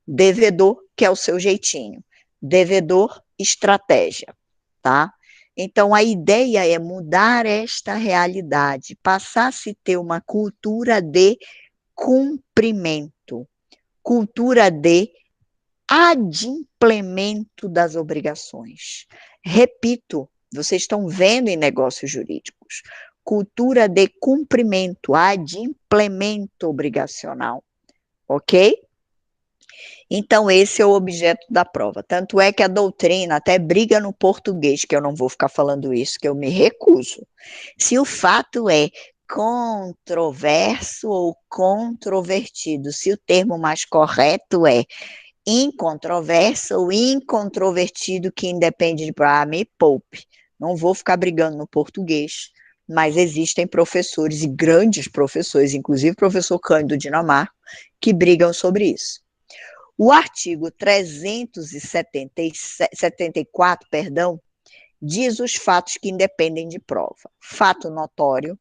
Speaker 1: Devedor quer o seu jeitinho. Devedor, estratégia, tá? Então, a ideia é mudar esta realidade, passar a se ter uma cultura de cumprimento, cultura de adimplemento das obrigações. Repito, vocês estão vendo em negócios jurídicos, cultura de cumprimento, adimplemento obrigacional, ok? Então, esse é o objeto da prova. Tanto é que a doutrina até briga no português, que eu não vou ficar falando isso, que eu me recuso. Se o fato é controverso ou controvertido, se o termo mais correto é incontroverso ou incontrovertido, que independe de me poupe. Não vou ficar brigando no português, mas existem professores e grandes professores, inclusive o professor Cândido Dinamarca, que brigam sobre isso. O artigo 374, perdão, diz os fatos que independem de prova. Fato notório,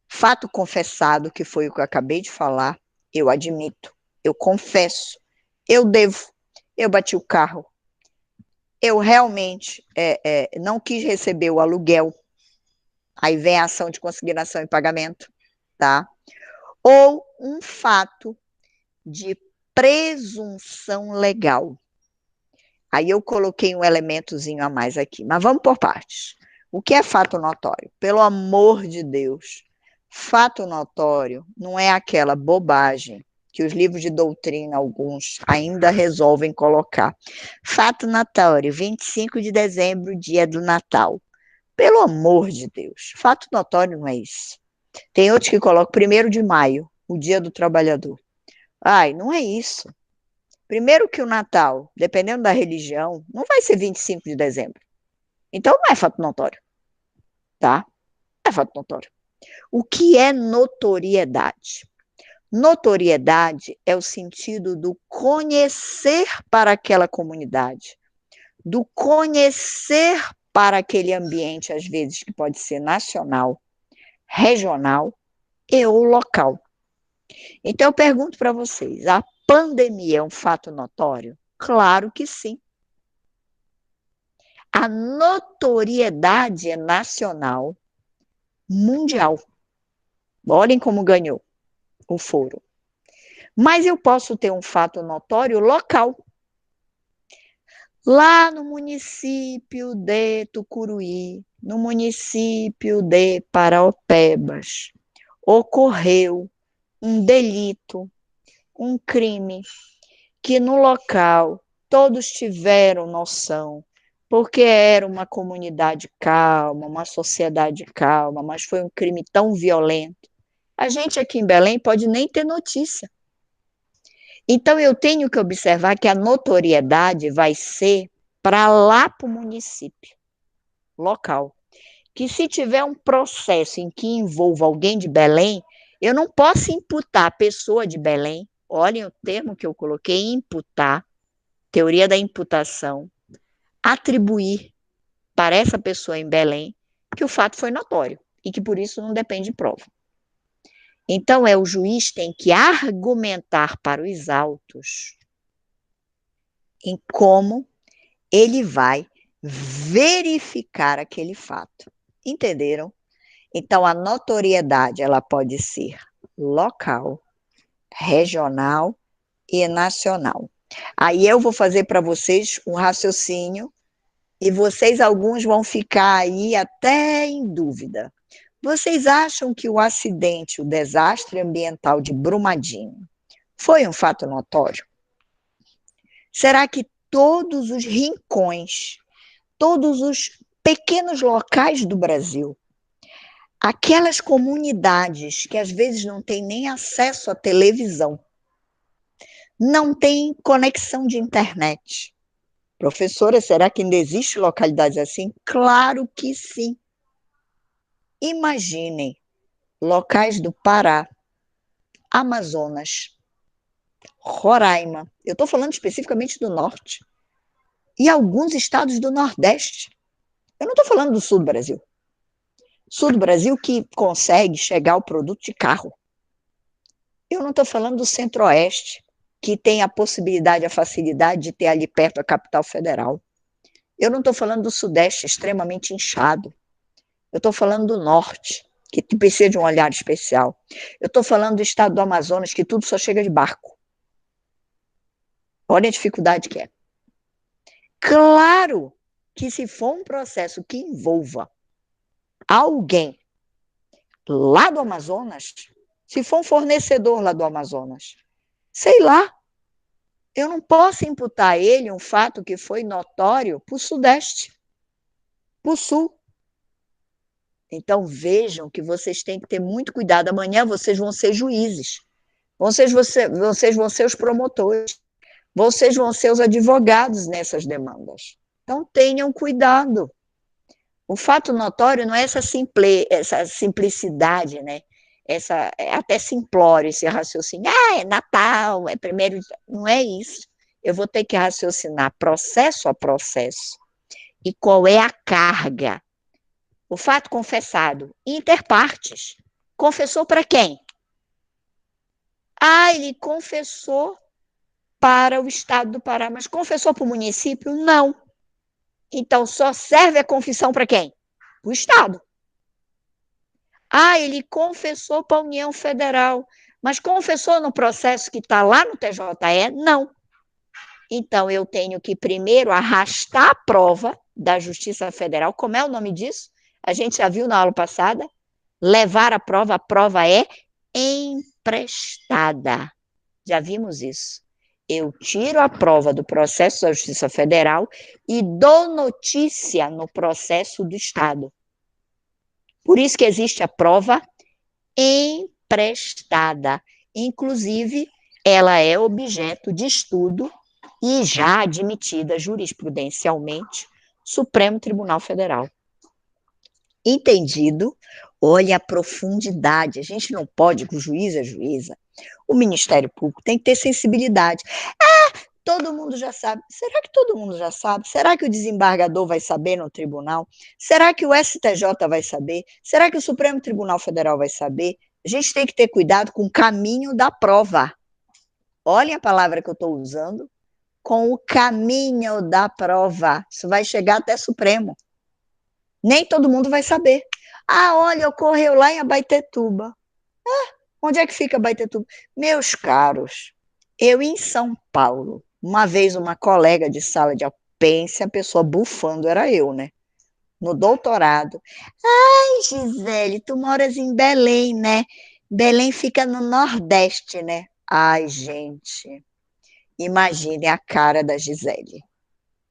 Speaker 1: fato confessado, que foi o que eu acabei de falar, eu admito, eu confesso, eu devo, eu bati o carro, eu realmente não quis receber o aluguel, aí vem a ação de consignação e pagamento, tá? Ou um fato de presunção legal. Aí eu coloquei um elementozinho a mais aqui, mas vamos por partes. O que é fato notório? Pelo amor de Deus, fato notório não é aquela bobagem que os livros de doutrina, alguns, ainda resolvem colocar. Fato notório, 25 de dezembro, dia do Natal. Pelo amor de Deus, fato notório não é isso. Tem outros que colocam 1º de maio, o dia do trabalhador. Ai, não é isso. Primeiro que o Natal, dependendo da religião, não vai ser 25 de dezembro. Então não é fato notório, tá? Não é fato notório. O que é notoriedade? Notoriedade é o sentido do conhecer para aquela comunidade, do conhecer para aquele ambiente, às vezes que pode ser nacional, regional e ou local. Então eu pergunto para vocês, a pandemia é um fato notório? Claro que sim. A notoriedade é nacional, mundial. Olhem como ganhou o foro. Mas eu posso ter um fato notório local. Lá no município de Tucuruí, no município de Paraopebas, ocorreu um delito, um crime, que no local todos tiveram noção, porque era uma comunidade calma, uma sociedade calma, mas foi um crime tão violento. A gente aqui em Belém pode nem ter notícia. Então eu tenho que observar que a notoriedade vai ser para lá para o município local. Que se tiver um processo em que envolva alguém de Belém, eu não posso imputar a pessoa de Belém. Olhem o termo que eu coloquei, imputar, teoria da imputação, atribuir para essa pessoa em Belém que o fato foi notório e que por isso não depende de prova. Então, o juiz tem que argumentar para os autos em como ele vai verificar aquele fato. Entenderam? Então, a notoriedade ela pode ser local, regional e nacional. Aí eu vou fazer para vocês um raciocínio e vocês, alguns, vão ficar aí até em dúvida. Vocês acham que o acidente, o desastre ambiental de Brumadinho, foi um fato notório? Será que todos os rincões, todos os pequenos locais do Brasil, aquelas comunidades que às vezes não têm nem acesso à televisão, não têm conexão de internet. Professora, será que ainda existe localidades assim? Claro que sim. Imaginem locais do Pará, Amazonas, Roraima, eu estou falando especificamente do norte, e alguns estados do Nordeste. Eu não estou falando do sul do Brasil. Sul do Brasil que consegue chegar ao produto de carro. Eu não estou falando do Centro-Oeste, que tem a possibilidade, a facilidade de ter ali perto a capital federal. Eu não estou falando do Sudeste, extremamente inchado. Eu estou falando do Norte, que precisa de um olhar especial. Eu estou falando do estado do Amazonas, que tudo só chega de barco. Olha a dificuldade que é. Claro que se for um processo que envolva alguém lá do Amazonas, se for um fornecedor lá do Amazonas, sei lá, eu não posso imputar a ele um fato que foi notório para o Sudeste, para o Sul. Então vejam que vocês têm que ter muito cuidado. Amanhã vocês vão ser juízes, vocês vão ser os promotores, vocês vão ser os advogados nessas demandas. Então tenham cuidado. O fato notório não é essa simplicidade, né? É até simplório esse raciocínio. Ah, é Natal, é primeiro. Não é isso. Eu vou ter que raciocinar processo a processo. E qual é a carga? O fato confessado, interpartes. Confessou para quem? Ah, ele confessou para o estado do Pará, mas confessou para o município? Não. Então, só serve a confissão para quem? O estado. Ah, ele confessou para a União Federal, mas confessou no processo que está lá no TJE? Não. Então, eu tenho que primeiro arrastar a prova da Justiça Federal. Como é o nome disso? A gente já viu na aula passada. Levar a prova é emprestada. Já vimos isso. Eu tiro a prova do processo da Justiça Federal e dou notícia no processo do Estado. Por isso que existe a prova emprestada. Inclusive, ela é objeto de estudo e já admitida jurisprudencialmente Supremo Tribunal Federal. Entendido? Olha a profundidade. A gente não pode, o juiz é juíza, o Ministério Público tem que ter sensibilidade. Todo mundo já sabe. Será que todo mundo já sabe? Será que o desembargador vai saber no tribunal? Será que o STJ vai saber? Será que o Supremo Tribunal Federal vai saber? A gente tem que ter cuidado com o caminho da prova. Olhem a palavra que eu estou usando. Com o caminho da prova. Isso vai chegar até Supremo. Nem todo mundo vai saber. Ah, olha, ocorreu lá em Abaetetuba. Ah, onde é que fica Abaetetuba? Meus caros, eu em São Paulo, uma vez uma colega de sala de aula, pense, a pessoa bufando era eu, né? No doutorado. Ai, Gisele, tu moras em Belém, né? Belém fica no Nordeste, né? Ai, gente, imagine a cara da Gisele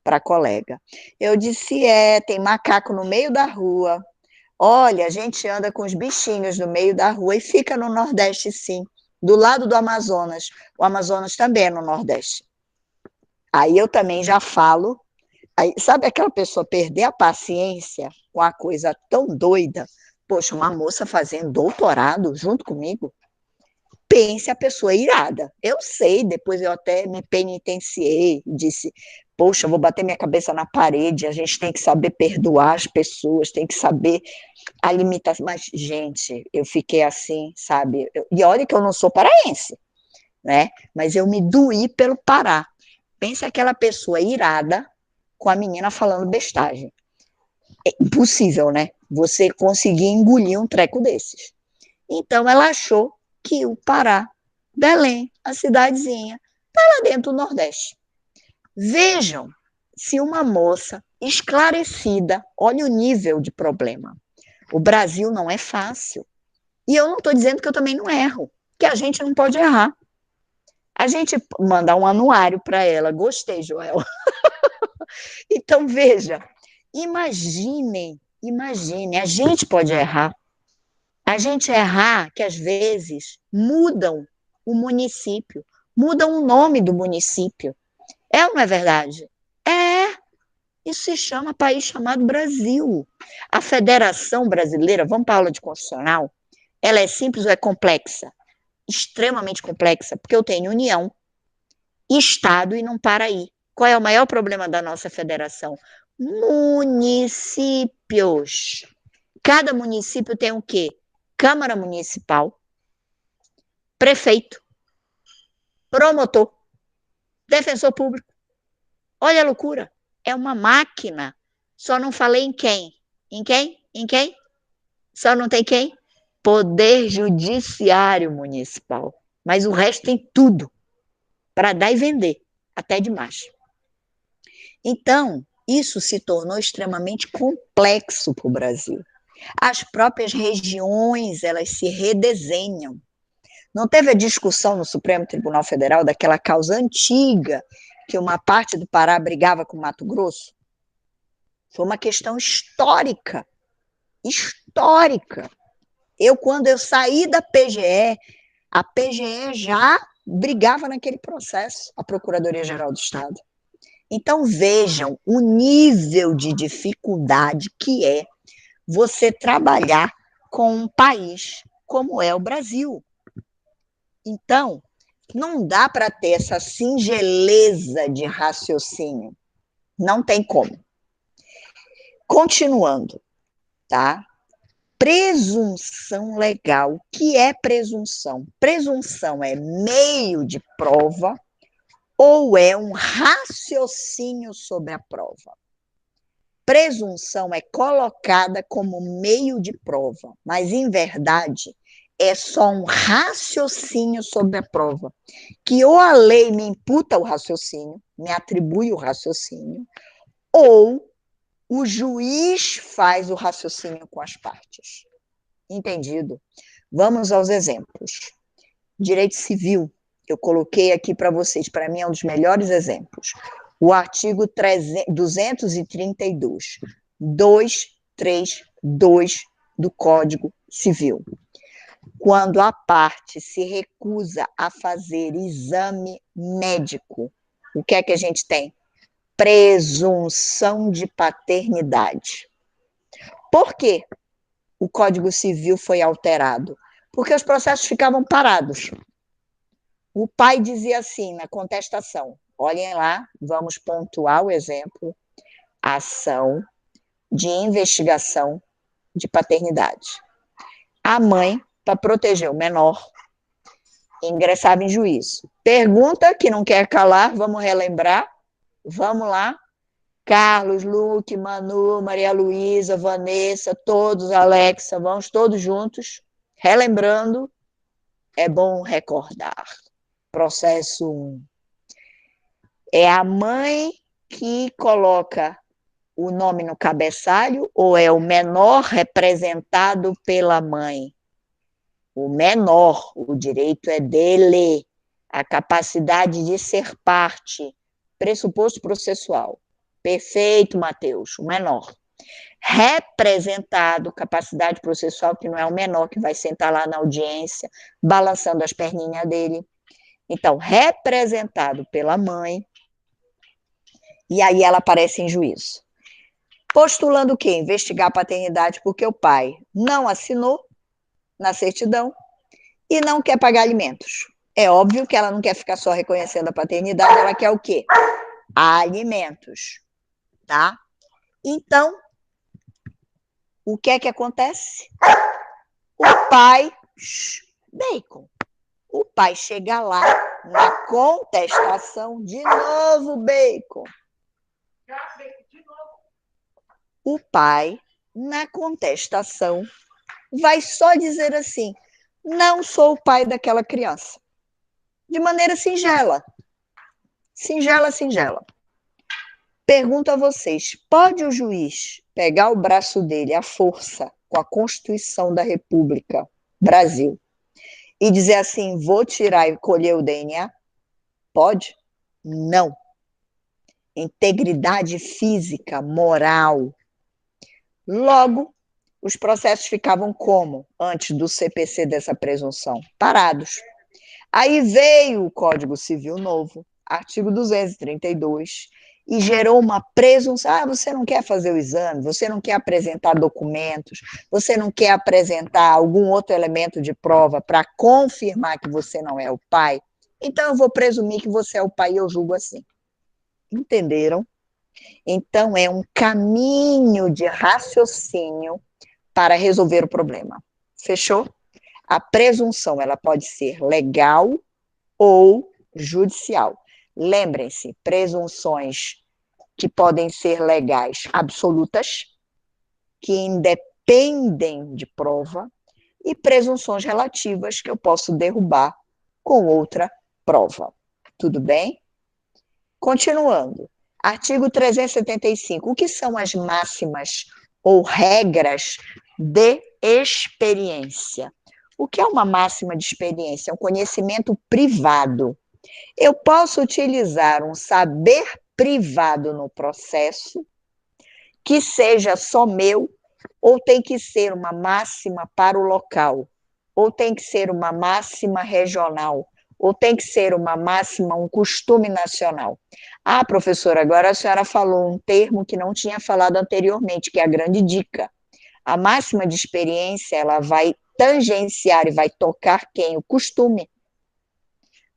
Speaker 1: para a colega. Eu disse, tem macaco no meio da rua. Olha, a gente anda com os bichinhos no meio da rua e fica no Nordeste, sim, do lado do Amazonas. O Amazonas também é no Nordeste. Aí eu também já falo, aí, sabe aquela pessoa perder a paciência com a coisa tão doida? Poxa, uma moça fazendo doutorado junto comigo? Pense a pessoa irada. Eu sei, depois eu até me penitenciei, disse, poxa, vou bater minha cabeça na parede, a gente tem que saber perdoar as pessoas, tem que saber a limitação. Mas, gente, eu fiquei assim, sabe? E olha que eu não sou paraense, né? Mas eu me doí pelo Pará. Pensa aquela pessoa irada com a menina falando bestagem. É impossível, né? Você conseguir engolir um treco desses. Então, ela achou que o Pará, Belém, a cidadezinha, está lá dentro do Nordeste. Vejam se uma moça esclarecida, olha o nível de problema. O Brasil não é fácil. E eu não estou dizendo que eu também não erro, que a gente não pode errar. A gente manda um anuário para ela. Gostei, Joel. Então, veja, imagine, a gente pode errar. A gente errar que às vezes mudam o município, mudam o nome do município. É ou não é verdade? É. Isso se chama país chamado Brasil. A Federação Brasileira, vamos para a aula de constitucional, ela é simples ou é complexa? Extremamente complexa, porque eu tenho União, Estado e não para aí. Qual é o maior problema da nossa federação? Municípios. Cada município tem o quê? Câmara Municipal, prefeito, promotor, defensor público. Olha a loucura. É uma máquina. Só não falei em quem? Em quem? Em quem? Só não tem quem? Poder Judiciário Municipal. Mas o resto tem tudo para dar e vender.
Speaker 2: até demais. Então, isso se tornou extremamente complexo para o Brasil. As próprias regiões, elas se redesenham. Não teve a discussão no Supremo Tribunal Federal daquela causa antiga que uma parte do Pará brigava com o Mato Grosso? Foi uma questão histórica. Histórica. Quando eu saí da PGE, a PGE já brigava naquele processo, a Procuradoria-Geral do Estado. Então, vejam o nível de dificuldade que é você trabalhar com um país como é o Brasil. Então, não dá para ter essa singeleza de raciocínio. Não tem como. Continuando, tá? Presunção legal. O que é presunção? Presunção é meio de prova ou é um raciocínio sobre a prova? Presunção é colocada como meio de prova, mas, em verdade, é só um raciocínio sobre a prova, que ou a lei me imputa o raciocínio, me atribui o raciocínio, ou o juiz faz o raciocínio com as partes. Entendido? Vamos aos exemplos. Direito civil, eu coloquei aqui para vocês, para mim é um dos melhores exemplos. O artigo 232, 232 do Código Civil. Quando a parte se recusa a fazer exame médico, o que é que a gente tem? Presunção de paternidade. Por quê? O Código Civil foi alterado? Porque os processos ficavam parados. O pai dizia assim na contestação, olhem lá, vamos pontuar o exemplo, ação de investigação de paternidade. A mãe, para proteger o menor, ingressava em juízo. Pergunta que não quer calar, vamos relembrar? Vamos lá. Carlos, Luque, Manu, Maria Luísa, Vanessa, todos, Alexa, vamos todos juntos, relembrando, é bom recordar. Processo 1. É a mãe que coloca o nome no cabeçalho ou é o menor representado pela mãe? O menor, o direito é dele, a capacidade de ser parte, pressuposto processual. Perfeito, Matheus, o menor. Representado, capacidade processual, que não é o menor que vai sentar lá na audiência, balançando as perninhas dele. Então, representado pela mãe, e aí ela aparece em juízo. Postulando o quê? Investigar a paternidade porque o pai não assinou na certidão e não quer pagar alimentos. É óbvio que ela não quer ficar só reconhecendo a paternidade, ela quer o quê? Alimentos, tá? Então, o que é que acontece? O pai, bacon, o pai chega lá na contestação, de novo bacon. O pai, na contestação, vai só dizer assim, não sou o pai daquela criança. De maneira singela. Singela, singela. Pergunto a vocês, pode o juiz pegar o braço dele à força com a Constituição da República Brasil e dizer assim, vou tirar e colher o DNA? Pode? Não. Integridade física, moral. Logo, os processos ficavam como antes do CPC dessa presunção? Parados. Aí veio o Código Civil novo, artigo 232, e gerou uma presunção. Ah, você não quer fazer o exame, você não quer apresentar documentos, você não quer apresentar algum outro elemento de prova para confirmar que você não é o pai? Então eu vou presumir que você é o pai e eu julgo assim. Entenderam? Então é um caminho de raciocínio para resolver o problema. Fechou? A presunção, ela pode ser legal ou judicial. Lembrem-se, presunções que podem ser legais absolutas, que independem de prova, e presunções relativas que eu posso derrubar com outra prova. Tudo bem? Continuando. Artigo 375. O que são as máximas ou regras de experiência? O que é uma máxima de experiência? É um conhecimento privado. Eu posso utilizar um saber privado no processo, que seja só meu, ou tem que ser uma máxima para o local, ou tem que ser uma máxima regional, ou tem que ser uma máxima, um costume nacional. Ah, professora, agora a senhora falou um termo que não tinha falado anteriormente, que é a grande dica. A máxima de experiência, ela vai tangenciar e vai tocar quem? O costume.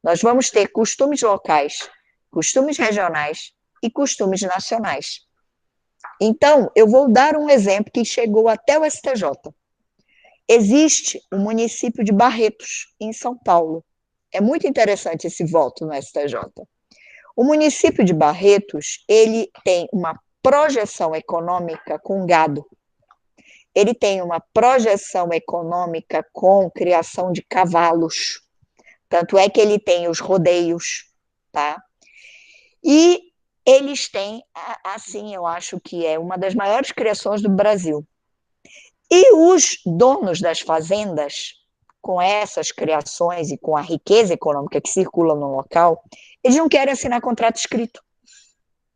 Speaker 2: Nós vamos ter costumes locais, costumes regionais e costumes nacionais. Então, eu vou dar um exemplo que chegou até o STJ. Existe o município de Barretos, em São Paulo. É muito interessante esse voto no STJ. O município de Barretos, ele tem uma projeção econômica com gado. Ele tem uma projeção econômica com criação de cavalos. Tanto é que ele tem os rodeios, tá? E eles têm, assim, eu acho que é uma das maiores criações do Brasil. E os donos das fazendas, com essas criações e com a riqueza econômica que circula no local, eles não querem assinar contrato escrito.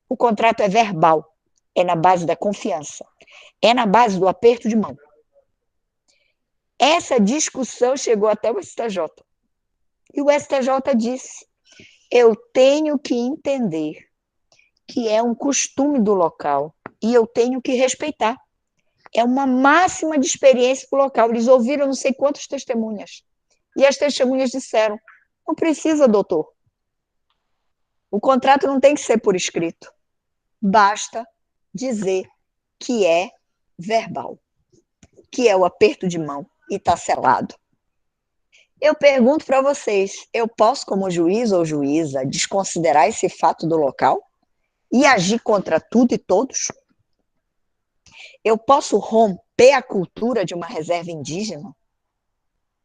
Speaker 2: O contrato é verbal, é na base da confiança, é na base do aperto de mão. Essa discussão chegou até o STJ. E o STJ disse: eu tenho que entender que é um costume do local e eu tenho que respeitar. É uma máxima de experiência para o local. Eles ouviram não sei quantas testemunhas. E as testemunhas disseram: não precisa, doutor. O contrato não tem que ser por escrito. Basta dizer que é verbal, que é o aperto de mão e está selado. Eu pergunto para vocês, eu posso, como juiz ou juíza, desconsiderar esse fato do local e agir contra tudo e todos? Eu posso romper a cultura de uma reserva indígena?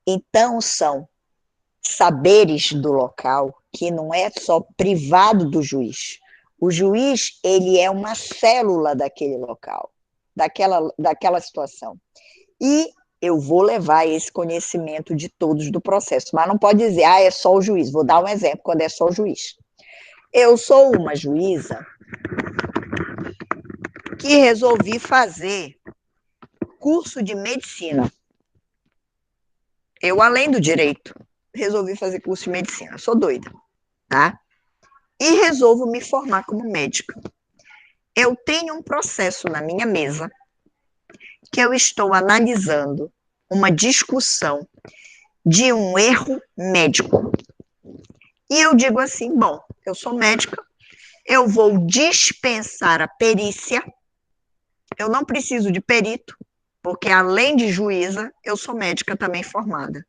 Speaker 2: Então, são saberes do local que não é só privado do juiz. O juiz, ele é uma célula daquele local, daquela situação. E eu vou levar esse conhecimento de todos do processo, mas não pode dizer, é só o juiz. Vou dar um exemplo quando é só o juiz. Eu sou uma juíza que resolvi fazer curso de medicina. Eu, além do direito, resolvi fazer curso de medicina. Sou doida, tá? E resolvo me formar como médica. Eu tenho um processo na minha mesa que eu estou analisando uma discussão de um erro médico. E eu digo assim, bom, eu sou médica, eu vou dispensar a perícia, eu não preciso de perito, porque além de juíza, eu sou médica também formada.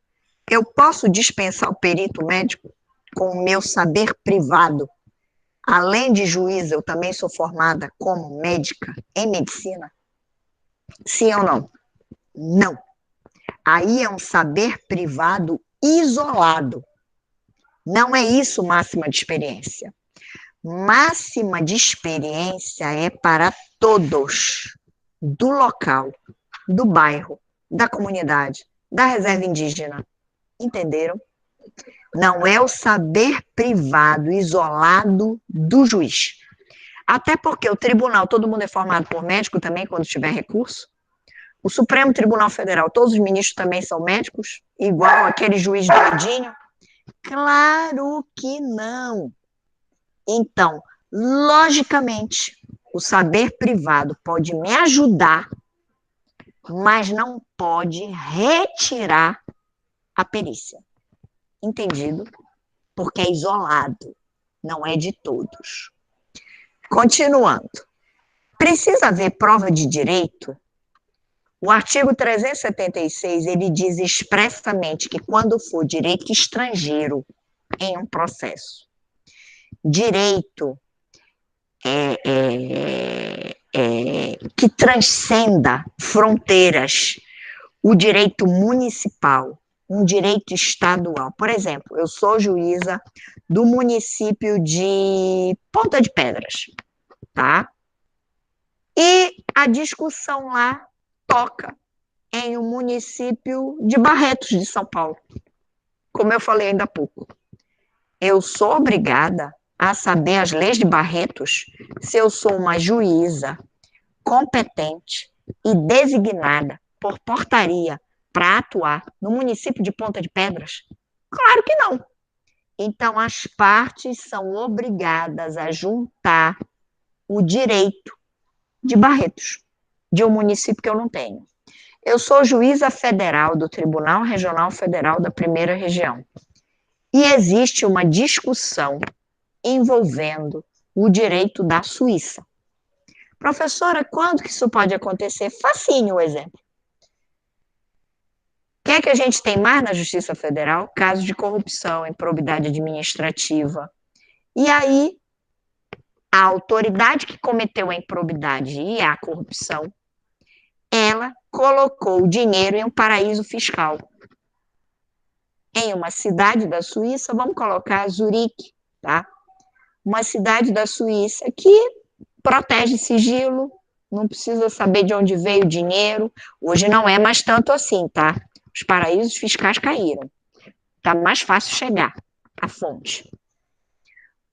Speaker 2: Eu posso dispensar o perito médico com o meu saber privado. Além de juíza, eu também sou formada como médica em medicina? Sim ou não? Não. Aí é um saber privado isolado. Não é isso máxima de experiência. Máxima de experiência é para todos, do local, do bairro, da comunidade, da reserva indígena. Entenderam? Não é o saber privado, isolado do juiz. Até porque o tribunal, todo mundo é formado por médico também, quando tiver recurso. O Supremo Tribunal Federal, todos os ministros também são médicos, igual aquele juiz doidinho? Claro que não. Então, logicamente, o saber privado pode me ajudar, mas não pode retirar a perícia. Entendido? Porque é isolado, não é de todos. Continuando. Precisa haver prova de direito? O artigo 376, ele diz expressamente que quando for direito estrangeiro em um processo, direito que transcenda fronteiras, o direito municipal, um direito estadual. Por exemplo, eu sou juíza do município de Ponta de Pedras, tá? E a discussão lá toca em um município de Barretos, de São Paulo. Como eu falei ainda há pouco, eu sou obrigada a saber as leis de Barretos se eu sou uma juíza competente e designada por portaria para atuar no município de Ponta de Pedras? Claro que não. Então, as partes são obrigadas a juntar o direito de Barretos, de um município que eu não tenho. Eu sou juíza federal do Tribunal Regional Federal da Primeira Região. E existe uma discussão envolvendo o direito da Suíça. Professora, quando que isso pode acontecer? Facinho o exemplo. O que é que a gente tem mais na Justiça Federal? Casos de corrupção, improbidade administrativa. E aí, a autoridade que cometeu a improbidade e a corrupção, ela colocou o dinheiro em um paraíso fiscal. Em uma cidade da Suíça, vamos colocar Zurique, tá? Uma cidade da Suíça que protege sigilo, não precisa saber de onde veio o dinheiro. Hoje não é mais tanto assim, tá? Os paraísos fiscais caíram. Tá mais fácil chegar à fonte.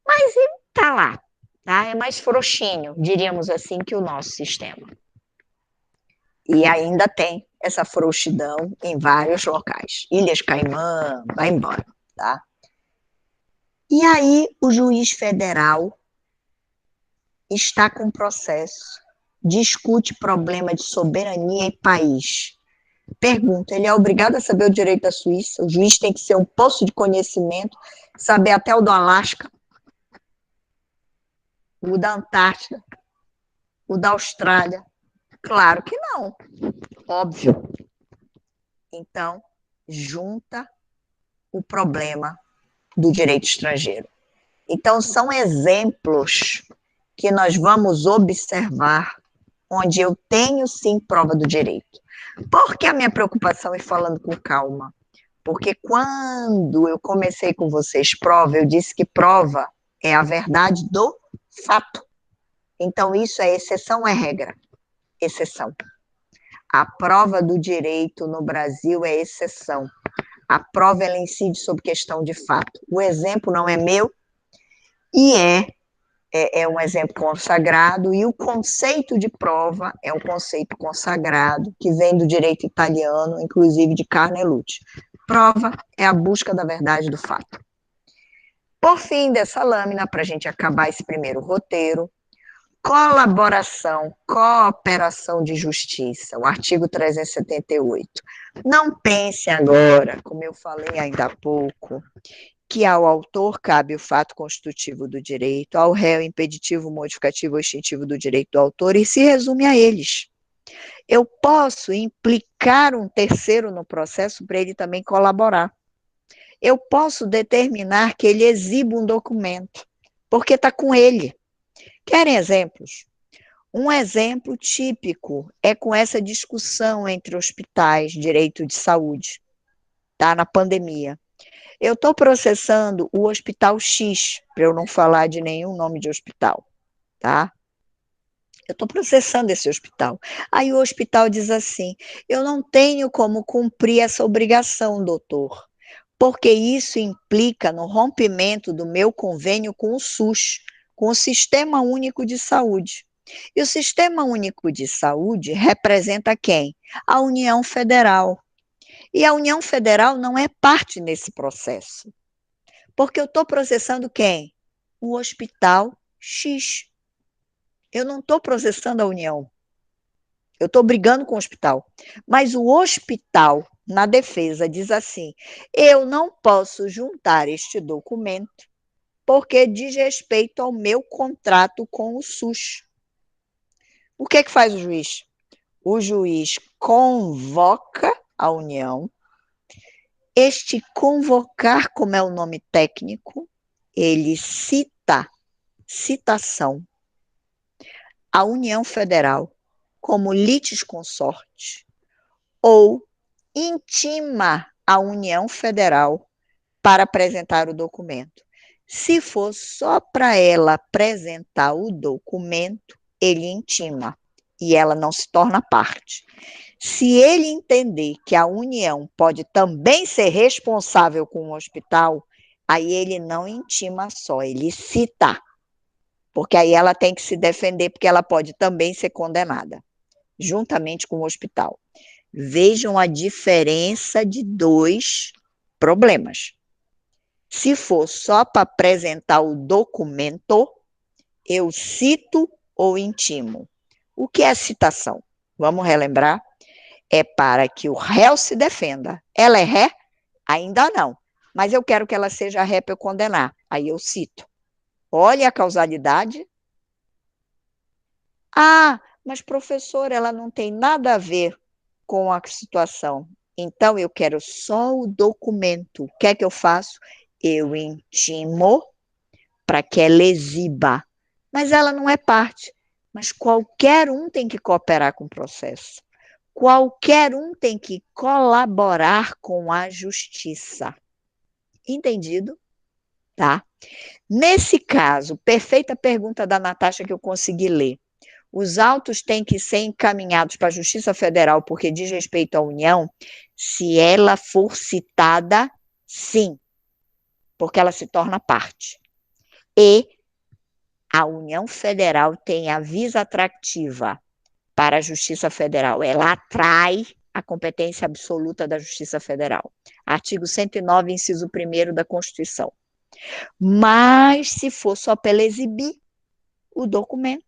Speaker 2: Mas ele tá lá, tá? É mais frouxinho, diríamos assim, que o nosso sistema. E ainda tem essa frouxidão em vários locais. Ilhas Caimã, vai embora, tá? E aí o juiz federal está com processo, discute problema de soberania e país. Pergunta, ele é obrigado a saber o direito da Suíça? O juiz tem que ser um poço de conhecimento, saber até o do Alasca, o da Antártida, o da Austrália? Claro que não, óbvio. Então, junta o problema do direito estrangeiro. Então, são exemplos que nós vamos observar onde eu tenho sim prova do direito. Por que a minha preocupação é falando com calma? Porque quando eu comecei com vocês prova, eu disse que prova é a verdade do fato. Então, isso é exceção ou é regra? Exceção. A prova do direito no Brasil é exceção. A prova ela incide sobre questão de fato. O exemplo não é meu e é um exemplo consagrado, e o conceito de prova é um conceito consagrado, que vem do direito italiano, inclusive de Carnelucci. Prova é a busca da verdade do fato. Por fim dessa lâmina, para a gente acabar esse primeiro roteiro, colaboração, cooperação de justiça, o artigo 378. Não pense agora, como eu falei ainda há pouco, que ao autor cabe o fato constitutivo do direito, ao réu impeditivo, modificativo ou extintivo do direito do autor, e se resume a eles. Eu posso implicar um terceiro no processo para ele também colaborar. Eu posso determinar que ele exiba um documento, porque está com ele. Querem exemplos? Um exemplo típico é com essa discussão entre hospitais, direito de saúde, tá? Na pandemia. Eu estou processando o Hospital X, para eu não falar de nenhum nome de hospital, tá? Eu estou processando esse hospital. Aí o hospital diz assim: eu não tenho como cumprir essa obrigação, doutor, porque isso implica no rompimento do meu convênio com o SUS, com o Sistema Único de Saúde. E o Sistema Único de Saúde representa quem? A União Federal. E a União Federal não é parte nesse processo. Porque eu estou processando quem? O Hospital X. Eu não estou processando a União. Eu estou brigando com o hospital. Mas o hospital, na defesa, diz assim: eu não posso juntar este documento porque diz respeito ao meu contrato com o SUS. O que é que faz o juiz? O juiz convoca a União. Este convocar, como é o nome técnico, ele citação, a União Federal como litisconsorte ou intima a União Federal para apresentar o documento. Se for só para ela apresentar o documento, ele intima e ela não se torna parte. Se ele entender que a União pode também ser responsável com o hospital, aí ele não intima só, ele cita. Porque aí ela tem que se defender, porque ela pode também ser condenada, juntamente com o hospital. Vejam a diferença de dois problemas. Se for só para apresentar o documento, eu cito ou intimo. O que é citação? Vamos relembrar? É para que o réu se defenda. Ela é ré? Ainda não. Mas eu quero que ela seja ré para eu condenar. Aí eu cito. Olha a causalidade. Ah, mas professor, ela não tem nada a ver com a situação. Então eu quero só o documento. O que é que eu faço? Eu intimo para que ela exiba. Mas ela não é parte. Mas qualquer um tem que cooperar com o processo. Qualquer um tem que colaborar com a justiça. Entendido? Tá? Nesse caso, perfeita pergunta da Natasha que eu consegui ler. Os autos têm que ser encaminhados para a Justiça Federal porque diz respeito à União, se ela for citada, sim, porque ela se torna parte. E a União Federal tem a visa atrativa para a Justiça Federal. Ela atrai a competência absoluta da Justiça Federal. Artigo 109, inciso 1º da Constituição. Mas, se for só para ela exibir o documento,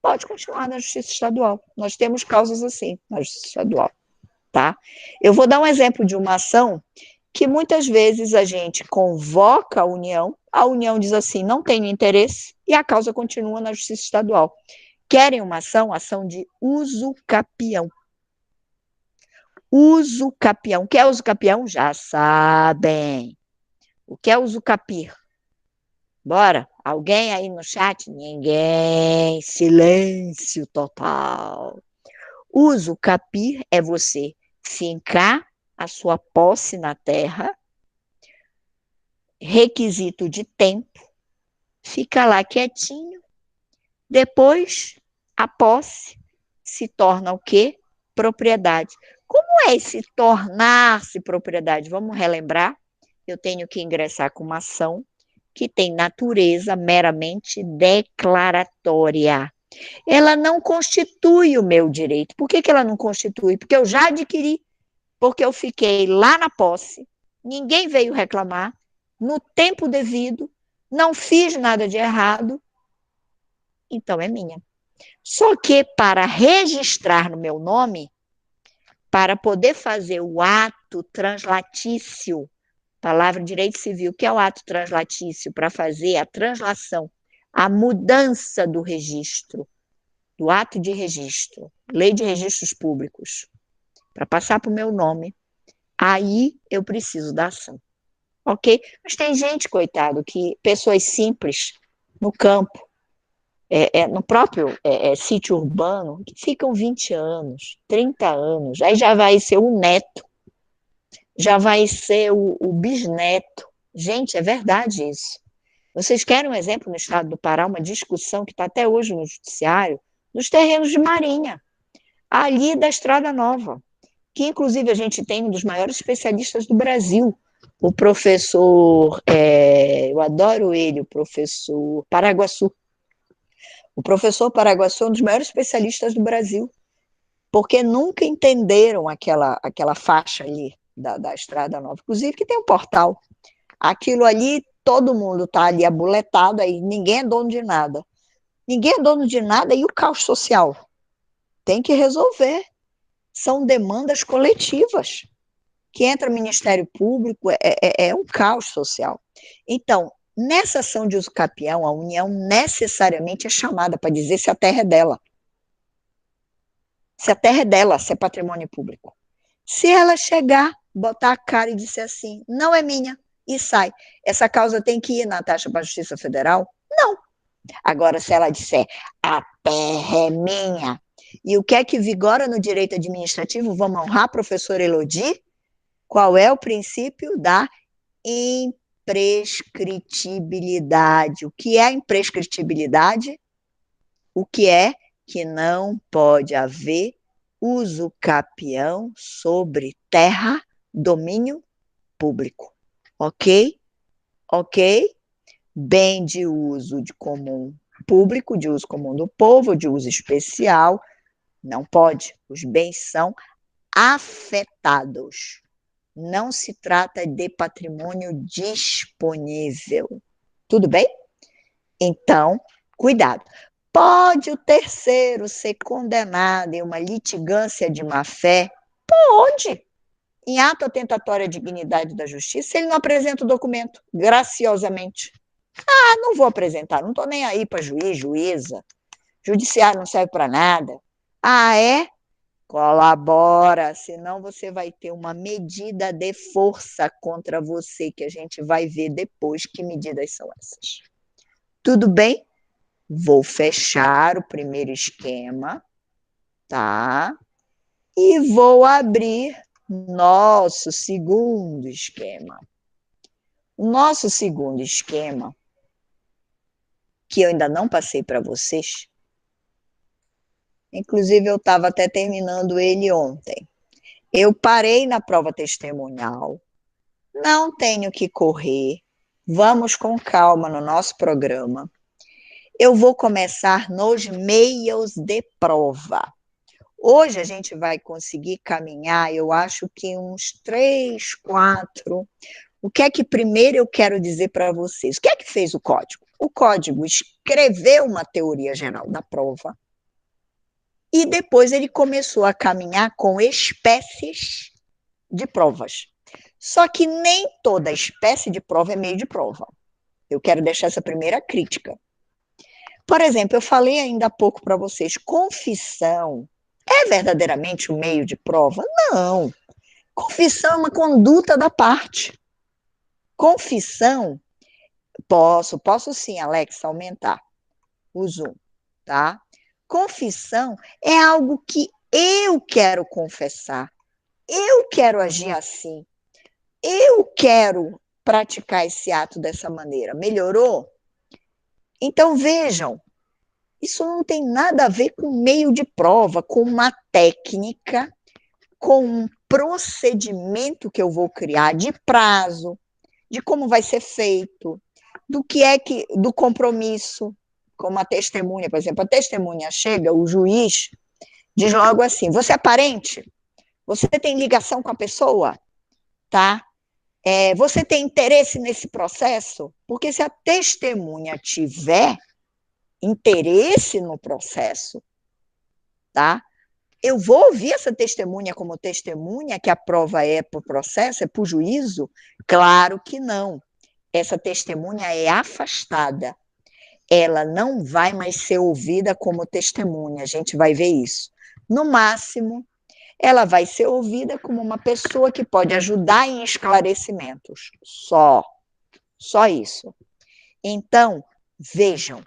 Speaker 2: pode continuar na Justiça Estadual. Nós temos causas assim na Justiça Estadual, tá? Eu vou dar um exemplo de uma ação que muitas vezes a gente convoca a União diz assim, não tenho interesse, e a causa continua na Justiça Estadual. Querem uma ação? Ação de uso capião. Uso capião. O que é uso capião? Já sabem. O que é uso capir? Bora? Alguém aí no chat? Ninguém. Silêncio total. Uso capir é você fincar a sua posse na terra, requisito de tempo, fica lá quietinho, depois a posse se torna o quê? Propriedade. Como é esse tornar-se propriedade? Vamos relembrar? Eu tenho que ingressar com uma ação que tem natureza meramente declaratória. Ela não constitui o meu direito. Por que ela não constitui? Porque eu já adquiri, porque eu fiquei lá na posse, ninguém veio reclamar, no tempo devido, não fiz nada de errado, então é minha. Só que para registrar no meu nome, para poder fazer o ato translatício, palavra direito civil, que é o ato translatício, para fazer a translação, a mudança do registro, do ato de registro, lei de registros públicos, para passar para o meu nome, aí eu preciso da ação. Ok? Mas tem gente, coitado, que pessoas simples, no campo, no próprio sítio urbano, que ficam 20 anos, 30 anos, aí já vai ser o neto, já vai ser o bisneto. Gente, é verdade isso. Vocês querem um exemplo no estado do Pará, uma discussão que está até hoje no judiciário, dos terrenos de Marinha, ali da Estrada Nova, que inclusive a gente tem um dos maiores especialistas do Brasil, o professor, eu adoro ele, o professor Paraguaçu. O professor Paraguaçu é um dos maiores especialistas do Brasil, porque nunca entenderam aquela faixa ali da Estrada Nova, inclusive que tem um portal. Aquilo ali, todo mundo está ali abuletado, aí ninguém é dono de nada. Ninguém é dono de nada e o caos social? Tem que resolver. São demandas coletivas. Que entra o Ministério Público, é um caos social. Então, nessa ação de uso capião, a União necessariamente é chamada para dizer se a terra é dela. Se a terra é dela, se é patrimônio público. Se ela chegar, botar a cara e disser assim, não é minha, e sai. Essa causa tem que ir, Natasha, para a Justiça Federal? Não. Agora, se ela disser, a terra é minha, e o que é que vigora no direito administrativo? Vamos honrar a professora Elodie? Qual é o princípio da imprescritibilidade? O que é a imprescritibilidade? O que é que não pode haver uso capião sobre terra, domínio público. Ok? Ok? Bem de uso de comum público, de uso comum do povo, de uso especial, não pode. Os bens são afetados. Não se trata de patrimônio disponível. Tudo bem? Então, cuidado. Pode o terceiro ser condenado em uma litigância de má-fé? Pode. Em ato atentatório à dignidade da justiça, ele não apresenta o documento, graciosamente. Ah, não vou apresentar, não estou nem aí para juiz, juíza. Judiciário não serve para nada. Ah, é? Colabora, senão você vai ter uma medida de força contra você, que a gente vai ver depois que medidas são essas. Tudo bem? Vou fechar o primeiro esquema, tá? E vou abrir nosso segundo esquema. O nosso segundo esquema, que eu ainda não passei para vocês, inclusive eu estava até terminando ele ontem. Eu parei na prova testemunhal, não tenho que correr, vamos com calma no nosso programa. Eu vou começar nos meios de prova. Hoje a gente vai conseguir caminhar, eu acho que uns 3, 4. O que é que primeiro eu quero dizer para vocês? O que é que fez o código? O código escreveu uma teoria geral da prova e depois ele começou a caminhar com espécies de provas. Só que nem toda espécie de prova é meio de prova. Eu quero deixar essa primeira crítica. Por exemplo, eu falei ainda há pouco para vocês, confissão é verdadeiramente um meio de prova? Não. Confissão é uma conduta da parte. Confissão, posso sim, Alex, aumentar o zoom, tá? Confissão é algo que eu quero confessar, eu quero agir assim, eu quero praticar esse ato dessa maneira. Melhorou? Então vejam, isso não tem nada a ver com meio de prova, com uma técnica, com um procedimento que eu vou criar de prazo, de como vai ser feito, do compromisso, como a testemunha, por exemplo, a testemunha chega, o juiz diz logo assim: você é parente? Você tem ligação com a pessoa? Tá? Você tem interesse nesse processo? Porque se a testemunha tiver interesse no processo, tá? Eu vou ouvir essa testemunha como testemunha, que a prova é para o processo, é para o juízo? Claro que não. Essa testemunha é afastada. Ela não vai mais ser ouvida como testemunha, a gente vai ver isso. No máximo, ela vai ser ouvida como uma pessoa que pode ajudar em esclarecimentos. Só isso. Então, vejam,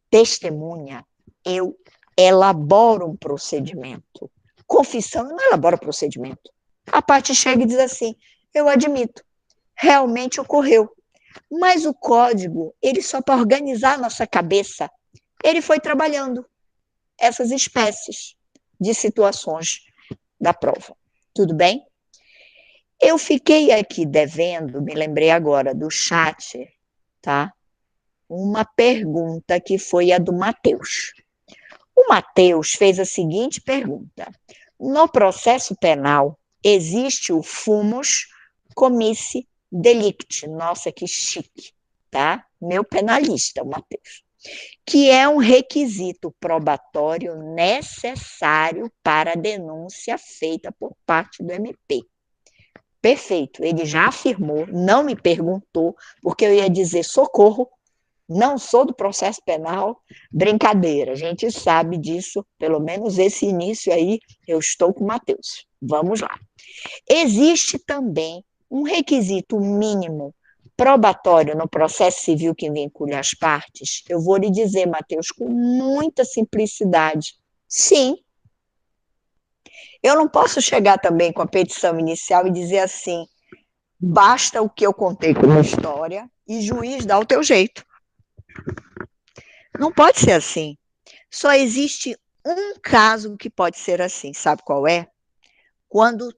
Speaker 2: testemunha, eu elaboro um procedimento. Confissão, eu não elaboro procedimento. A parte chega e diz assim: eu admito, realmente ocorreu. Mas o código, ele só para organizar a nossa cabeça, ele foi trabalhando essas espécies de situações da prova. Tudo bem? Eu fiquei aqui devendo, me lembrei agora do chat, tá? Uma pergunta que foi a do Matheus. O Matheus fez a seguinte pergunta: no processo penal, existe o fumus comissi delicti. Nossa, que chique, tá? Meu penalista, o Matheus. Que é um requisito probatório necessário para a denúncia feita por parte do MP. Perfeito, ele já afirmou, não me perguntou, porque eu ia dizer socorro, não sou do processo penal, brincadeira, a gente sabe disso, pelo menos esse início aí, eu estou com o Matheus. Vamos lá. Existe também um requisito mínimo probatório no processo civil que vincule as partes? Eu vou lhe dizer, Matheus, com muita simplicidade, sim. Eu não posso chegar também com a petição inicial e dizer assim, basta o que eu contei como história e juiz dá o teu jeito. Não pode ser assim. Só existe um caso que pode ser assim, sabe qual é? Quando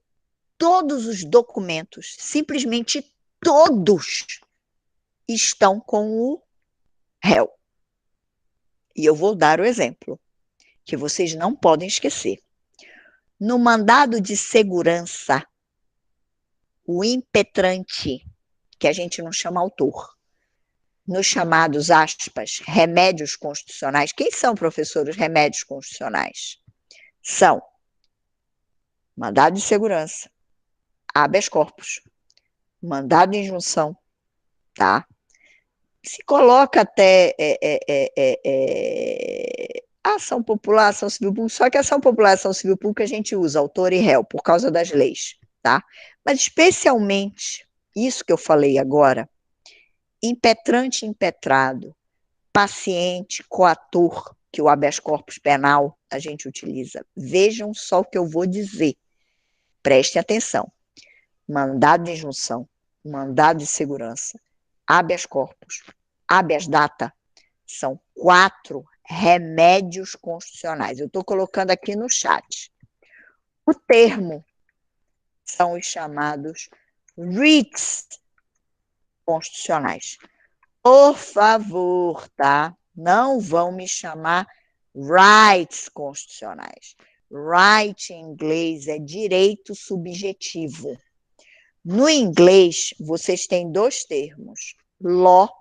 Speaker 2: todos os documentos, simplesmente todos, estão com o réu. E eu vou dar o exemplo, que vocês não podem esquecer. No mandado de segurança, o impetrante, que a gente não chama autor, nos chamados, aspas, remédios constitucionais. Quem são, professores, remédios constitucionais? São mandado de segurança, habeas corpus, mandado de injunção, tá? Se coloca até ação popular, ação civil pública, só que ação popular, ação civil pública a gente usa autor e réu por causa das leis, tá? Mas especialmente isso que eu falei agora, impetrante e impetrado, paciente, coator, que o habeas corpus penal a gente utiliza. Vejam só o que eu vou dizer. Prestem atenção. Mandado de injunção, mandado de segurança, habeas corpus, habeas data, são 4 remédios constitucionais. Eu estou colocando aqui no chat. O termo são os chamados writs constitucionais. Por favor, tá? Não vão me chamar rights constitucionais. Right em inglês é direito subjetivo. No inglês, vocês têm 2 termos. Law,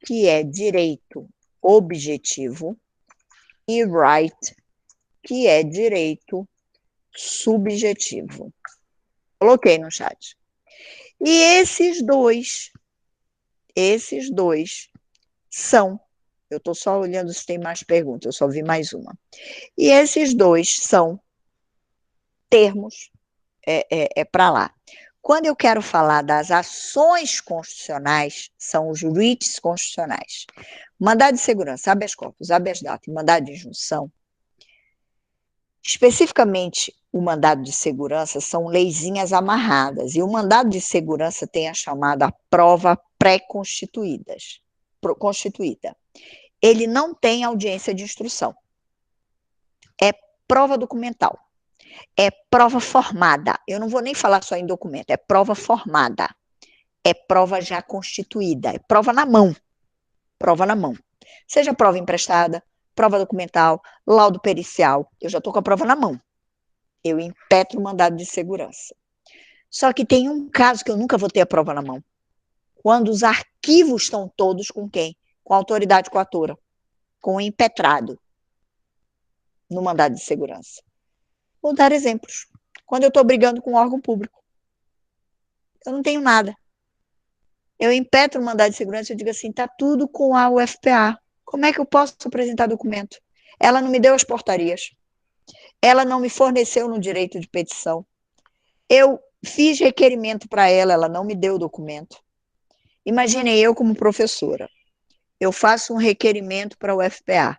Speaker 2: que é direito objetivo, e right, que é direito subjetivo. Coloquei no chat. E esses dois são, eu estou só olhando se tem mais perguntas, eu só vi mais uma. E esses 2 são termos para lá. Quando eu quero falar das ações constitucionais, são os writs constitucionais. Mandado de segurança, habeas corpus, habeas data e mandado de injunção, especificamente o mandado de segurança, são leizinhas amarradas, e o mandado de segurança tem a chamada prova pré-constituída. Ele não tem audiência de instrução. É prova documental. É prova formada. Eu não vou nem falar só em documento, é prova formada. É prova já constituída, é prova na mão. Prova na mão. Seja prova emprestada, prova documental, laudo pericial, eu já estou com a prova na mão. Eu impetro o mandado de segurança. Só que tem um caso que eu nunca vou ter a prova na mão. Quando os arquivos estão todos com quem? Com a autoridade coatora, com o impetrado no mandado de segurança. Vou dar exemplos. Quando eu estou brigando com um órgão público, eu não tenho nada. Eu impetro o mandado de segurança e eu digo assim, está tudo com a UFPA. Como é que eu posso apresentar documento? Ela não me deu as portarias. Ela não me forneceu no direito de petição. Eu fiz requerimento para ela, ela não me deu o documento. Imaginem eu como professora. Eu faço um requerimento para a UFPA,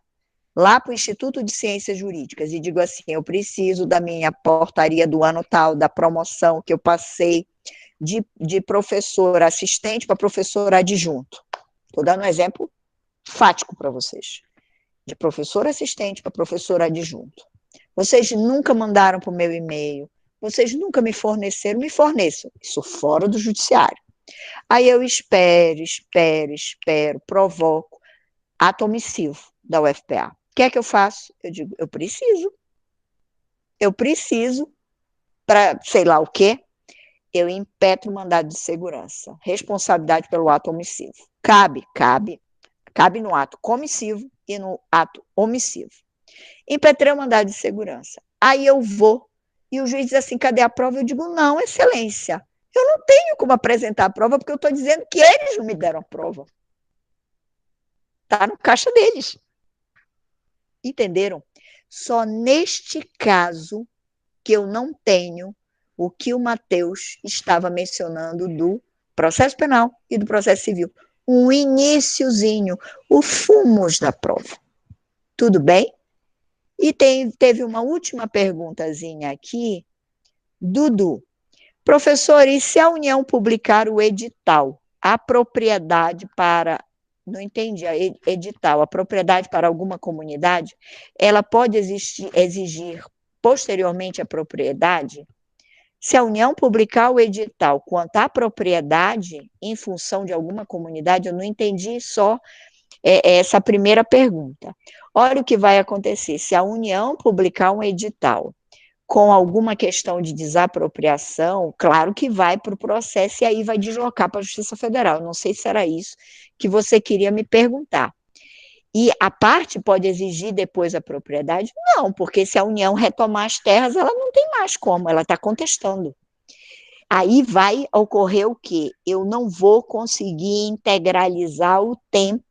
Speaker 2: lá para o Instituto de Ciências Jurídicas, e digo assim, eu preciso da minha portaria do ano tal, da promoção que eu passei de professor assistente para professor adjunto. Estou dando um exemplo fático para vocês. De professor assistente para professor adjunto. Vocês nunca mandaram para o meu e-mail, vocês nunca me forneceram, me forneçam. Isso fora do judiciário. Aí eu espero, provoco ato omissivo da UFPA. O que é que eu faço? Eu digo, eu preciso para sei lá o quê, eu impetro o mandado de segurança. Responsabilidade pelo ato omissivo. Cabe no ato comissivo e no ato omissivo. Impetrei o mandado de segurança. Aí eu vou, e o juiz diz assim, cadê a prova? Eu digo, não, excelência, eu não tenho como apresentar a prova, porque eu estou dizendo que eles não me deram a prova. Está no caixa deles. Entenderam? Só neste caso que eu não tenho o que o Matheus estava mencionando do processo penal e do processo civil. Um iniciozinho, o fumos da prova. Tudo bem? E teve uma última perguntazinha aqui, Dudu. Professor, e se a União publicar o edital, a propriedade para, não entendi, edital, a propriedade para alguma comunidade, ela pode exigir posteriormente a propriedade? Se a União publicar o edital quanto à propriedade em função de alguma comunidade, eu não entendi só essa primeira pergunta. Olha o que vai acontecer. Se a União publicar um edital com alguma questão de desapropriação, claro que vai para o processo e aí vai deslocar para a Justiça Federal. Não sei se era isso que você queria me perguntar. E a parte pode exigir depois a propriedade? Não, porque se a União retomar as terras, ela não tem mais como, ela está contestando. Aí vai ocorrer o quê? Eu não vou conseguir integralizar o tempo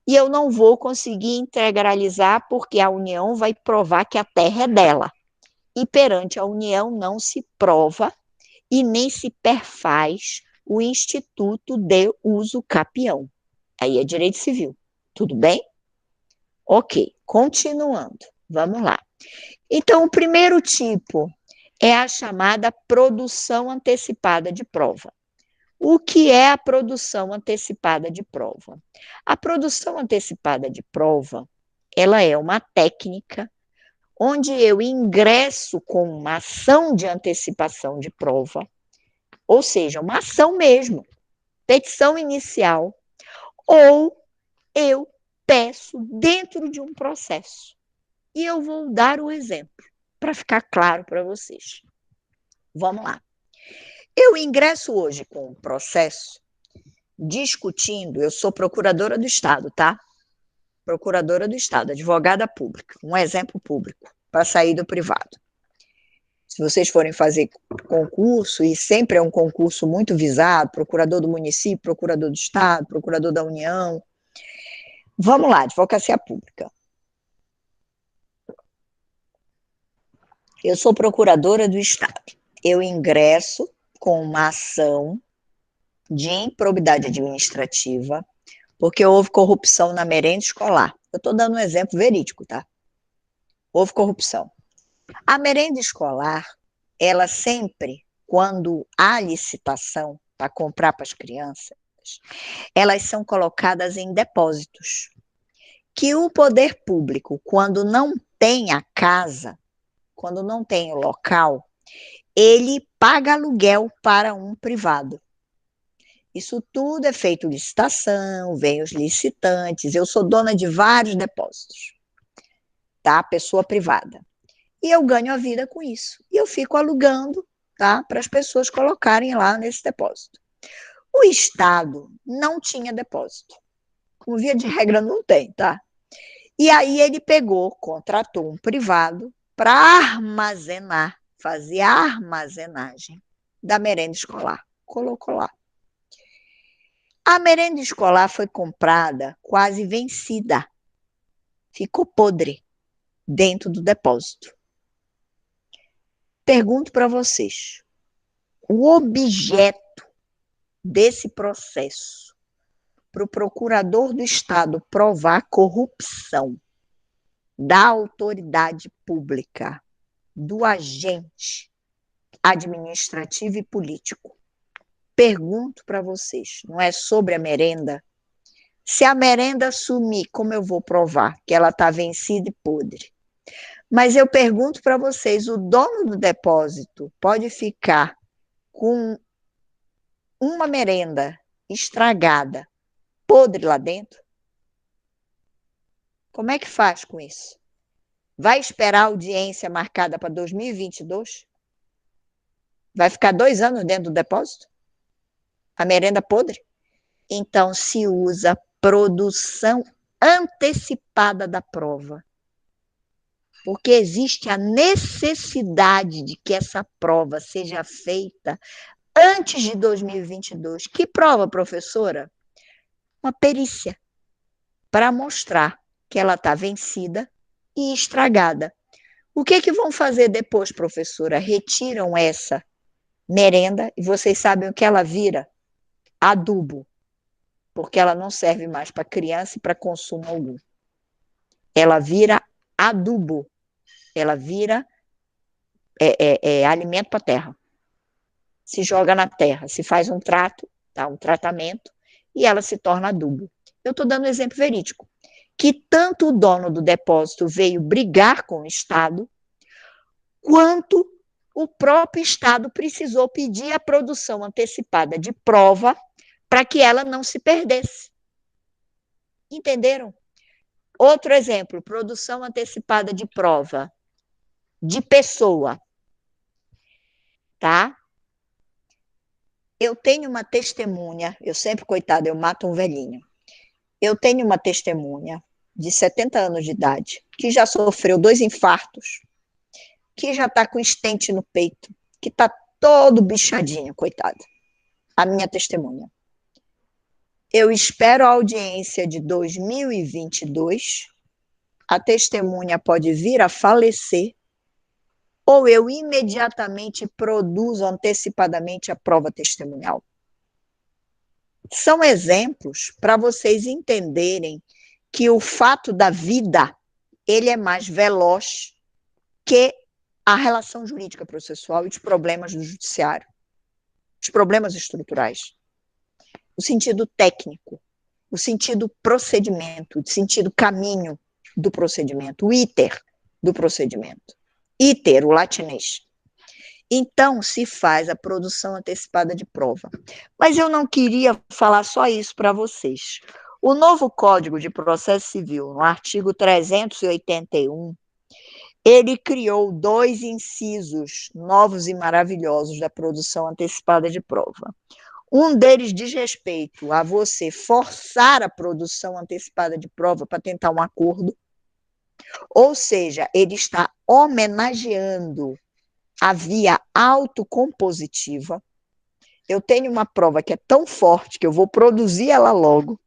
Speaker 2: e eu não vou conseguir integralizar porque a União vai provar que a terra é dela. E perante a União não se prova e nem se perfaz o Instituto de Uso Capião. Aí é direito civil. Tudo bem? Ok, continuando. Vamos lá. Então, o primeiro tipo é a chamada produção antecipada de prova. O que é a produção antecipada de prova? A produção antecipada de prova, ela é uma técnica onde eu ingresso com uma ação de antecipação de prova, ou seja, uma ação mesmo, petição inicial, ou eu peço dentro de um processo. E eu vou dar o exemplo, para ficar claro para vocês. Vamos lá. Eu ingresso hoje com um processo discutindo, eu sou procuradora do Estado, tá? Procuradora do Estado, advogada pública, um exemplo público, para sair do privado. Se vocês forem fazer concurso, e sempre é um concurso muito visado, procurador do município, procurador do Estado, procurador da União. Vamos lá, advocacia pública. Eu sou procuradora do Estado. Eu ingresso com uma ação de improbidade administrativa, porque houve corrupção na merenda escolar. Eu estou dando um exemplo verídico, tá? Houve corrupção. A merenda escolar, ela sempre, quando há licitação para comprar para as crianças, elas são colocadas em depósitos, que o poder público, quando não tem a casa, quando não tem o local, ele paga aluguel para um privado. Isso tudo é feito licitação, vem os licitantes, eu sou dona de vários depósitos, tá? Pessoa privada. E eu ganho a vida com isso. E eu fico alugando, tá? Para as pessoas colocarem lá nesse depósito. O Estado não tinha depósito. Como via de regra, não tem, tá? E aí ele pegou, contratou um privado para armazenar, fazer a armazenagem da merenda escolar. Colocou lá. A merenda escolar foi comprada quase vencida. Ficou podre dentro do depósito. Pergunto para vocês: o objeto desse processo para o procurador do Estado provar corrupção da autoridade pública, do agente administrativo e político. Pergunto para vocês, não é sobre a merenda? Se a merenda sumir, como eu vou provar que ela está vencida e podre? Mas eu pergunto para vocês, o dono do depósito pode ficar com uma merenda estragada, podre lá dentro? Como é que faz com isso? Vai esperar a audiência marcada para 2022? Vai ficar 2 anos dentro do depósito? A merenda podre? Então, se usa produção antecipada da prova. Porque existe a necessidade de que essa prova seja feita antes de 2022. Que prova, professora? Uma perícia, para mostrar que ela está vencida e estragada. O que vão fazer depois, professora? Retiram essa merenda e vocês sabem o que ela vira? Adubo, porque ela não serve mais para criança e para consumo algum. Ela vira adubo. ela vira alimento para a terra. Se joga na terra, se faz um trato, tá, um tratamento, e ela se torna adubo. Eu estou dando um exemplo verídico, que tanto o dono do depósito veio brigar com o Estado, quanto o próprio Estado precisou pedir a produção antecipada de prova para que ela não se perdesse. Entenderam? Outro exemplo, produção antecipada de prova de pessoa, tá? Eu tenho uma testemunha, eu sempre, coitada, eu mato um velhinho. Eu tenho uma testemunha de 70 anos de idade, que já sofreu 2 infartos, que já está com estente no peito, que está todo bichadinho, coitada. A minha testemunha. Eu espero a audiência de 2022, a testemunha pode vir a falecer, ou eu imediatamente produzo antecipadamente a prova testemunhal. São exemplos para vocês entenderem que o fato da vida, ele é mais veloz que a relação jurídica processual e os problemas do judiciário, os problemas estruturais. O sentido técnico, o sentido procedimento, o sentido caminho do procedimento, o iter do procedimento. Iter, o latinês. Então, se faz a produção antecipada de prova. Mas eu não queria falar só isso para vocês. O novo Código de Processo Civil, no artigo 381, ele criou 2 incisos novos e maravilhosos da produção antecipada de prova. Um deles diz respeito a você forçar a produção antecipada de prova para tentar um acordo, ou seja, ele está homenageando a via autocompositiva. Eu tenho uma prova que é tão forte que eu vou produzir ela logo,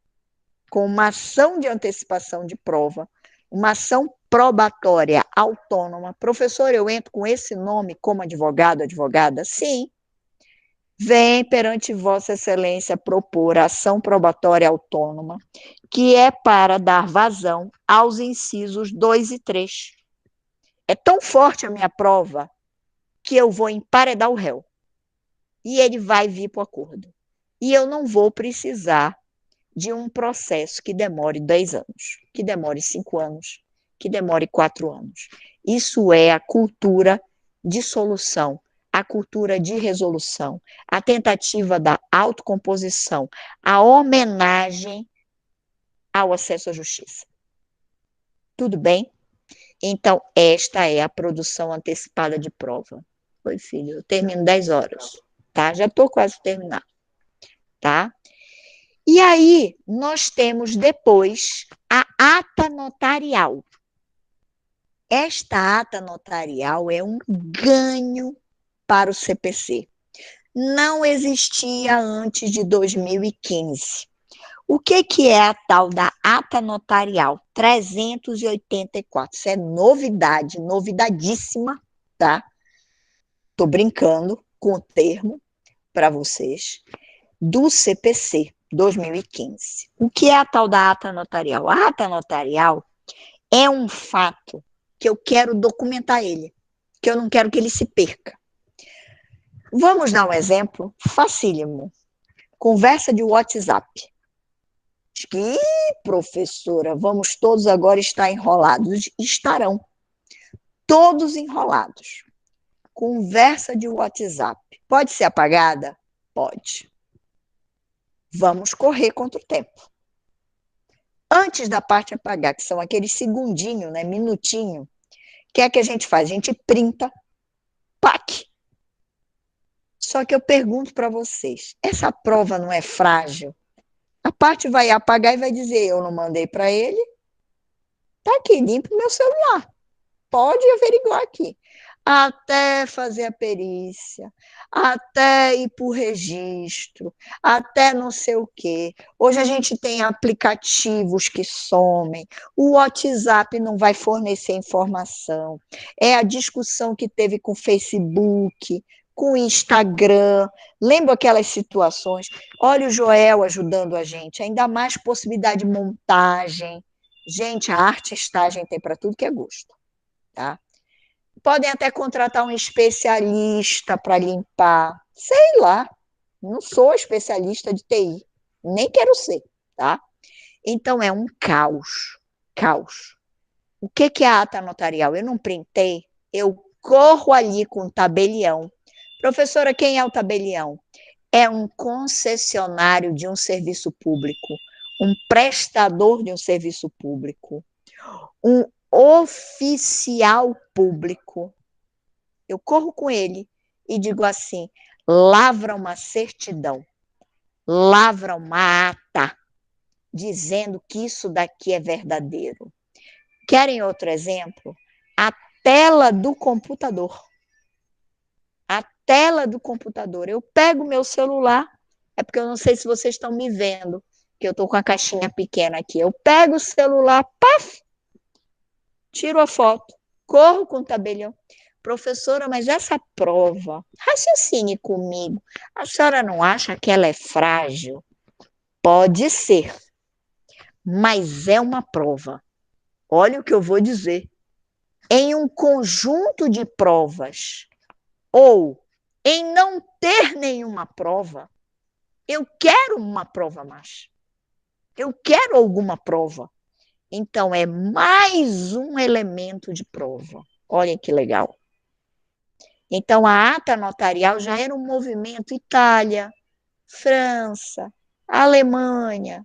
Speaker 2: com uma ação de antecipação de prova, uma ação probatória autônoma. Professor, eu entro com esse nome como advogado, advogada? Sim. Vem perante Vossa Excelência propor ação probatória autônoma, que é para dar vazão aos incisos 2 e 3. É tão forte a minha prova que eu vou emparedar o réu. E ele vai vir para o acordo. E eu não vou precisar de um processo que demore 10 anos, que demore 5 anos, que demore 4 anos. Isso é a cultura de solução, a cultura de resolução, a tentativa da autocomposição, a homenagem ao acesso à justiça. Tudo bem? Então, esta é a produção antecipada de prova. Oi, filho, eu termino 10 horas, tá? Já estou quase terminando, tá? E aí, nós temos depois a ata notarial. Esta ata notarial é um ganho para o CPC. Não existia antes de 2015. O que é a tal da ata notarial 384? Isso é novidade, novidadíssima, tá? Estou brincando com o termo para vocês, do CPC 2015. O que é a tal da ata notarial? A ata notarial é um fato que eu quero documentar ele, que eu não quero que ele se perca. Vamos dar um exemplo facílimo. Conversa de WhatsApp. Que, professora, vamos todos agora estar enrolados. Estarão todos enrolados. Conversa de WhatsApp. Pode ser apagada? Pode. Vamos correr contra o tempo. Antes da parte apagar, que são aqueles segundinhos, né, minutinho, o que é que a gente faz? A gente printa, pac. Só que eu pergunto para vocês, essa prova não é frágil? A parte vai apagar e vai dizer, eu não mandei para ele, tá aqui, limpa o meu celular. Pode averiguar aqui. Até fazer a perícia, até ir para o registro, até não sei o quê. Hoje a gente tem aplicativos que somem, o WhatsApp não vai fornecer informação. É a discussão que teve com o Facebook, com o Instagram. Lembra aquelas situações? Olha o Joel ajudando a gente, ainda mais possibilidade de montagem. Gente, a arte estagem tem para tudo que é gosto, tá? Podem até contratar um especialista para limpar. Sei lá. Não sou especialista de TI. Nem quero ser, tá? Então é um caos. Caos. O que é a ata notarial? Eu não printei, eu corro ali com o tabelião. Professora, quem é o tabelião? É um concessionário de um serviço público, um prestador de um serviço público, um oficial público. Eu corro com ele e digo assim: lavra uma certidão, lavra uma ata, dizendo que isso daqui é verdadeiro. Querem outro exemplo? A tela do computador. A tela do computador. Eu pego meu celular, é porque eu não sei se vocês estão me vendo, que eu estou com a caixinha pequena aqui. Eu pego o celular, paf, tiro a foto, corro com o tabelião. Professora, mas essa prova, raciocine comigo. A senhora não acha que ela é frágil? Pode ser, mas é uma prova. Olha o que eu vou dizer. Em um conjunto de provas ou em não ter nenhuma prova, eu quero uma prova mais. Eu quero alguma prova. Então, é mais um elemento de prova. Olha que legal. Então, a ata notarial já era um movimento Itália, França, Alemanha.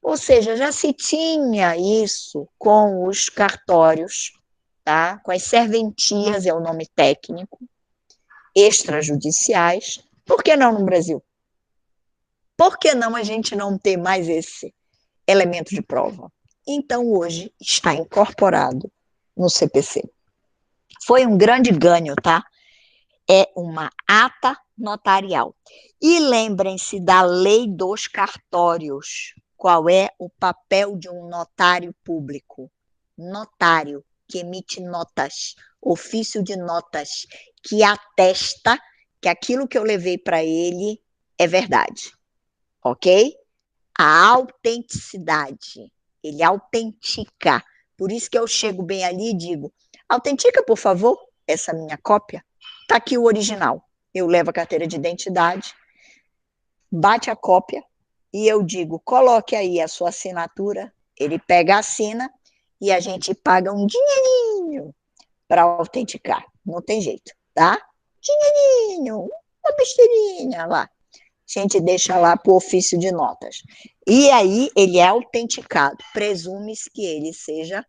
Speaker 2: Ou seja, já se tinha isso com os cartórios, tá? Com as serventias, é o nome técnico, extrajudiciais. Por que não no Brasil? Por que não a gente não ter mais esse elemento de prova? Então, hoje está incorporado no CPC. Foi um grande ganho, tá? É uma ata notarial. E lembrem-se da lei dos cartórios. Qual é o papel de um notário público? Notário, que emite notas, ofício de notas, que atesta que aquilo que eu levei para ele é verdade, ok? A autenticidade, ele autentica. Por isso que eu chego bem ali e digo: autentica, por favor, essa minha cópia. Está aqui o original. Eu levo a carteira de identidade, bate a cópia e eu digo: coloque aí a sua assinatura. Ele pega, assina e a gente paga um dinheirinho para autenticar. Não tem jeito, tá? Dinheirinho, uma besteirinha lá. A gente deixa lá para o ofício de notas. E aí ele é autenticado. Presume-se que ele seja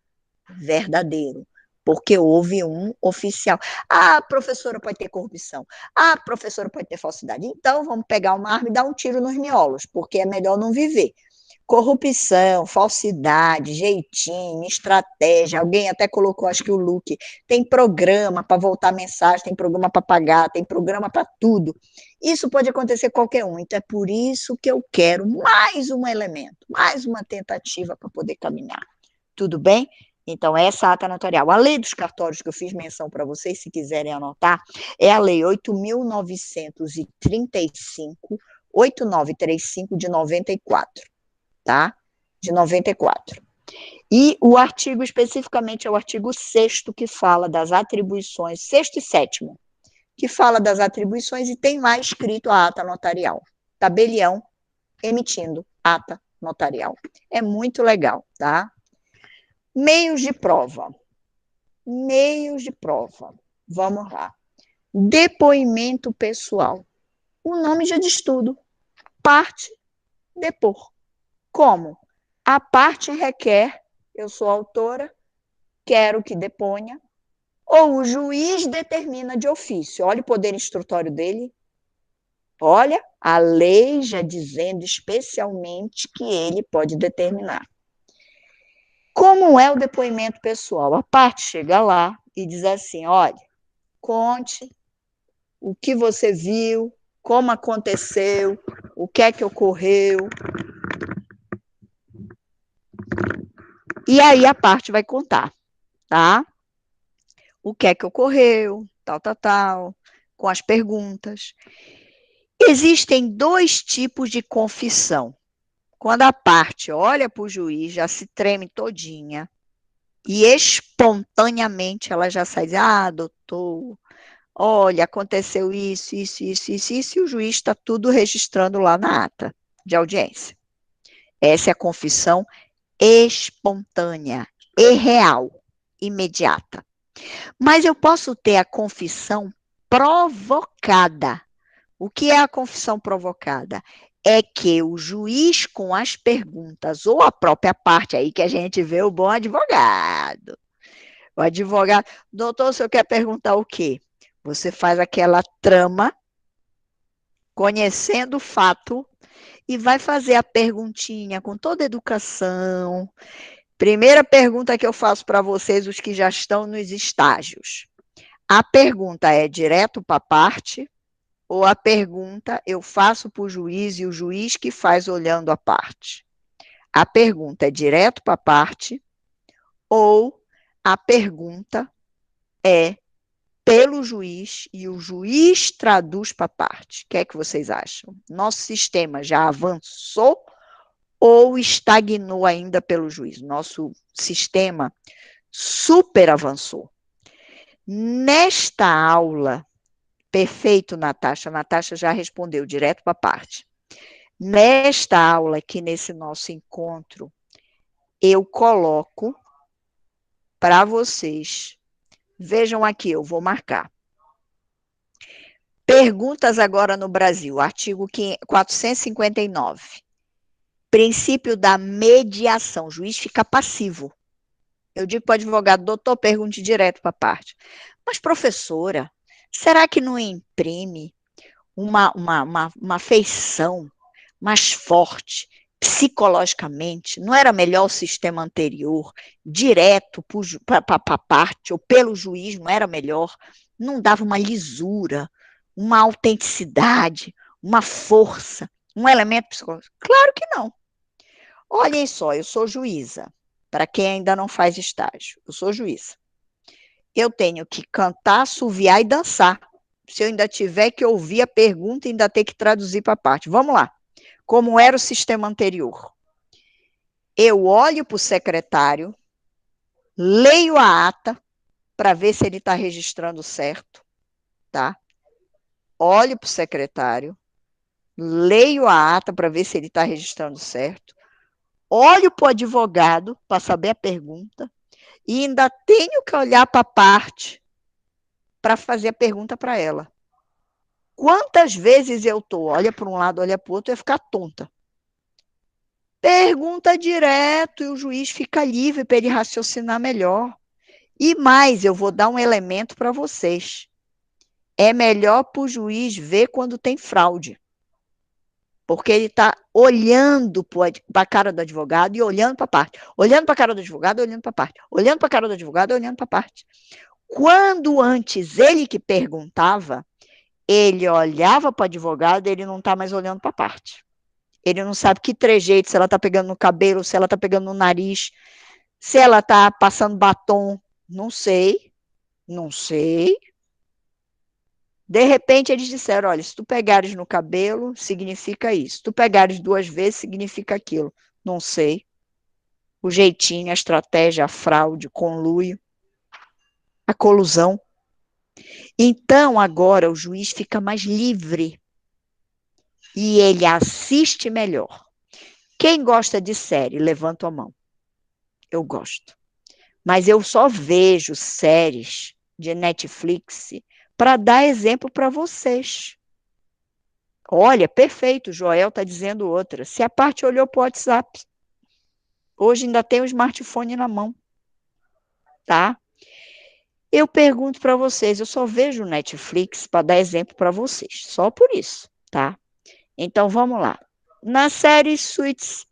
Speaker 2: verdadeiro, porque houve um oficial. Ah, professora pode ter corrupção. Ah, professora pode ter falsidade. Então vamos pegar uma arma e dar um tiro nos miolos, porque é melhor não viver. Corrupção, falsidade, jeitinho, estratégia. Alguém até colocou, acho que o Luke, tem programa para voltar mensagem, tem programa para pagar, tem programa para tudo. Isso pode acontecer qualquer um. Então é por isso que eu quero mais um elemento, mais uma tentativa para poder caminhar. Tudo bem? Então, essa ata notarial. A lei dos cartórios que eu fiz menção para vocês, se quiserem anotar, é a lei 8.935, 8935 de 94, tá? De 94. E o artigo, especificamente, é o artigo 6º, que fala das atribuições, 6º e 7º, que fala das atribuições e tem lá escrito a ata notarial. Tabelião emitindo ata notarial. É muito legal, tá? Meios de prova. Meios de prova. Vamos lá. Depoimento pessoal. O nome já diz tudo. Parte, depor. Como? A parte requer, eu sou autora, quero que deponha, ou o juiz determina de ofício. Olha o poder instrutório dele. Olha, a lei já dizendo especialmente que ele pode determinar. Como é o depoimento pessoal? A parte chega lá e diz assim: olha, conte o que você viu, como aconteceu, o que é que ocorreu. E aí a parte vai contar, tá? O que é que ocorreu, tal, com as perguntas. Existem dois tipos de confissão. Quando a parte olha para o juiz, já se treme todinha,
Speaker 1: E espontaneamente ela já sai, doutor, olha, aconteceu isso, isso, isso, isso, isso, e o juiz está tudo registrando lá na ata de audiência. Essa é a confissão espontânea e real, imediata. Mas eu posso ter a confissão provocada. O que é a confissão provocada? É que o juiz, com as perguntas, ou a própria parte, aí que a gente vê o bom advogado. O advogado, doutor, o senhor quer perguntar o quê? Você faz aquela trama, conhecendo o fato, e vai fazer a perguntinha com toda educação. Primeira pergunta que eu faço para vocês, os que já estão nos estágios. A pergunta é direto para a parte, ou a pergunta eu faço para o juiz e o juiz que faz olhando a parte? A pergunta é direto para a parte, ou a pergunta é pelo juiz e o juiz traduz para a parte? O que é que vocês acham? Nosso sistema já avançou ou estagnou ainda pelo juiz? Nosso sistema super avançou. Nesta aula, perfeito, Natasha. A Natasha já respondeu direto para a parte. Nesta aula aqui, nesse nosso encontro, eu coloco para vocês. Vejam aqui, eu vou marcar. Perguntas agora no Brasil, artigo 459. Princípio da mediação. O juiz fica passivo. Eu digo para o advogado, doutor, pergunte direto para a parte. Mas, professora, será que não imprime uma feição mais forte, psicologicamente? Não era melhor o sistema anterior, direto para a parte, ou pelo juiz, não era melhor? Não dava uma lisura, uma autenticidade, uma força, um elemento psicológico? Claro que não. Olhem só, eu sou juíza. Para quem ainda não faz estágio, eu sou juíza. Eu tenho que cantar, assoviar e dançar. Se eu ainda tiver que ouvir a pergunta e ainda ter que traduzir para a parte. Vamos lá. Como era o sistema anterior? Eu olho para o secretário, leio a ata para ver se ele está registrando certo, tá? Olho para o secretário, leio a ata para ver se ele está registrando certo, olho para o advogado para saber a pergunta e ainda tenho que olhar para a parte para fazer a pergunta para ela. Quantas vezes eu tô, olha para um lado, olha para o outro, eu ia ficar tonta. Pergunta direto e o juiz fica livre para ele raciocinar melhor. E mais, eu vou dar um elemento para vocês. É melhor para o juiz ver quando tem fraude. Porque ele está olhando para a cara do advogado e olhando para a parte. Olhando para a cara do advogado e olhando para a parte. Olhando para a cara do advogado e olhando para a parte. Quando antes ele que perguntava, ele olhava para o advogado, ele não está mais olhando para a parte. Ele não sabe que trejeito, se ela está pegando no cabelo, se ela está pegando no nariz, se ela está passando batom. Não sei, não sei. De repente, eles disseram, olha, se tu pegares no cabelo, significa isso. Se tu pegares 2 vezes, significa aquilo. Não sei. O jeitinho, a estratégia, a fraude, o conluio, a colusão. Então, agora, o juiz fica mais livre. E ele assiste melhor. Quem gosta de série, levanta a mão. Eu gosto. Mas eu só vejo séries de Netflix para dar exemplo para vocês. Olha, perfeito, Joel está dizendo outra. Se a parte olhou para o WhatsApp, hoje ainda tem o smartphone na mão, tá? Eu pergunto para vocês, eu só vejo Netflix para dar exemplo para vocês, só por isso, tá? Então vamos lá. Na série Suits,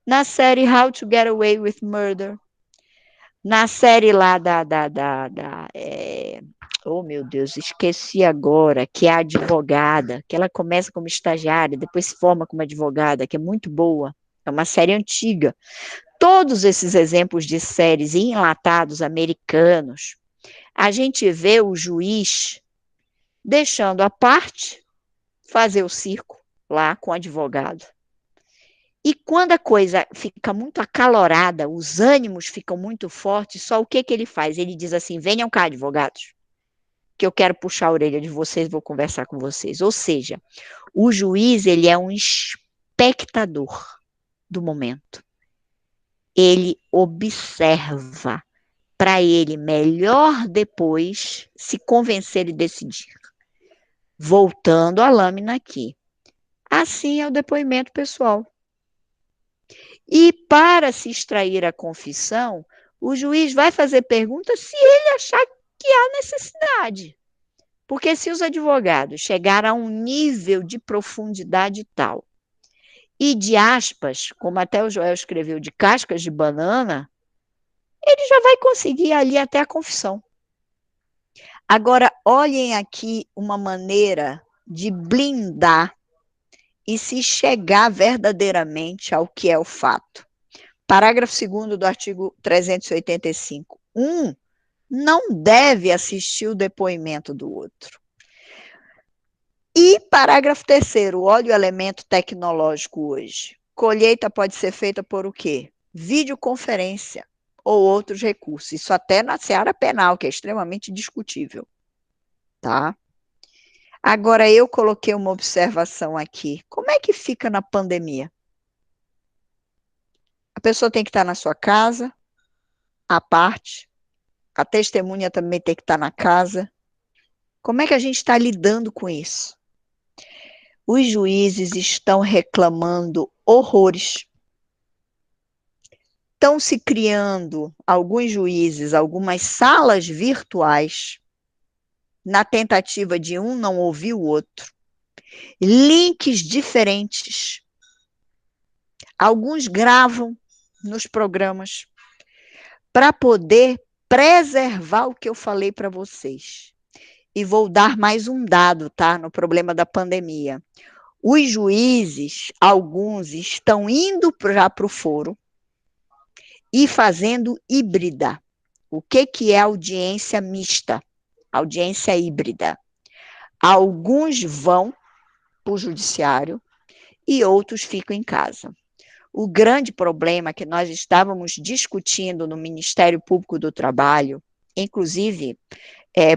Speaker 1: na série How to Get Away with Murder, na série lá oh, meu Deus, esqueci agora, que é a advogada, que ela começa como estagiária, depois se forma como advogada, que é muito boa. É uma série antiga. Todos esses exemplos de séries enlatados americanos, a gente vê o juiz deixando a parte fazer o circo lá com o advogado. E quando a coisa fica muito acalorada, os ânimos ficam muito fortes, só o que que ele faz? Ele diz assim: venham cá, advogados, que eu quero puxar a orelha de vocês, vou conversar com vocês. Ou seja, o juiz, ele é um espectador do momento. Ele observa para ele melhor depois se convencer e decidir. Voltando à lâmina aqui. Assim é o depoimento pessoal. E para se extrair a confissão, o juiz vai fazer perguntas se ele achar que há necessidade. Porque se os advogados chegarem a um nível de profundidade tal, e de aspas, como até o Joel escreveu, de cascas de banana, ele já vai conseguir ali até a confissão. Agora, olhem aqui uma maneira de blindar e se chegar verdadeiramente ao que é o fato. Parágrafo 2º do artigo 385. Não deve assistir o depoimento do outro. E parágrafo 3º, olha o elemento tecnológico hoje. Colheita pode ser feita por o quê? Videoconferência ou outros recursos. Isso até na seara penal, que é extremamente discutível. Tá? Agora, eu coloquei uma observação aqui. Como é que fica na pandemia? A pessoa tem que estar na sua casa, à parte. A testemunha também tem que estar na casa. Como é que a gente está lidando com isso? Os juízes estão reclamando horrores. Estão se criando, alguns juízes, algumas salas virtuais, na tentativa de um não ouvir o outro. Links diferentes. Alguns gravam nos programas para poder preservar o que eu falei para vocês. E vou dar mais um dado, tá? No problema da pandemia. Os juízes, alguns, estão indo já para o foro e fazendo híbrida. O que é audiência mista? Audiência híbrida. Alguns vão para o judiciário e outros ficam em casa. O grande problema que nós estávamos discutindo no Ministério Público do Trabalho, inclusive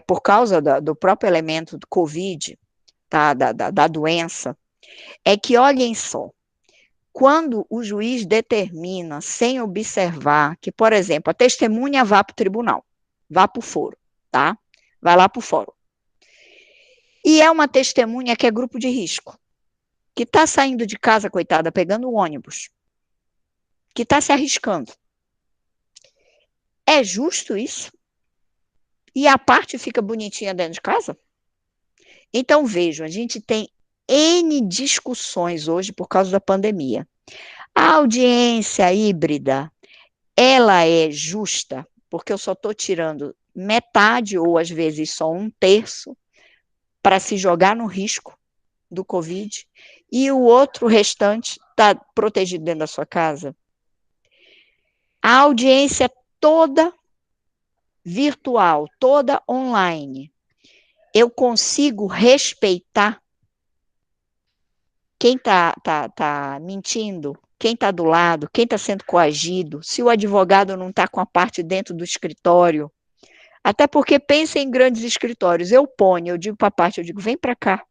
Speaker 1: por causa do próprio elemento do Covid, tá, da doença, é que, olhem só, quando o juiz determina, sem observar, que, por exemplo, a testemunha vá para o tribunal, vá para o foro, tá? Vai lá para o fórum. E é uma testemunha que é grupo de risco, que está saindo de casa, coitada, pegando o ônibus, que está se arriscando. É justo isso? E a parte fica bonitinha dentro de casa? Então, vejam, a gente tem N discussões hoje por causa da pandemia. A audiência híbrida, ela é justa, porque eu só estou tirando metade ou às vezes só um terço para se jogar no risco do Covid e o outro restante está protegido dentro da sua casa. A audiência toda virtual, toda online, eu consigo respeitar quem tá mentindo, quem está do lado, quem está sendo coagido, se o advogado não está com a parte dentro do escritório. Até porque pensa em grandes escritórios. Eu digo para a parte, eu digo, vem para cá.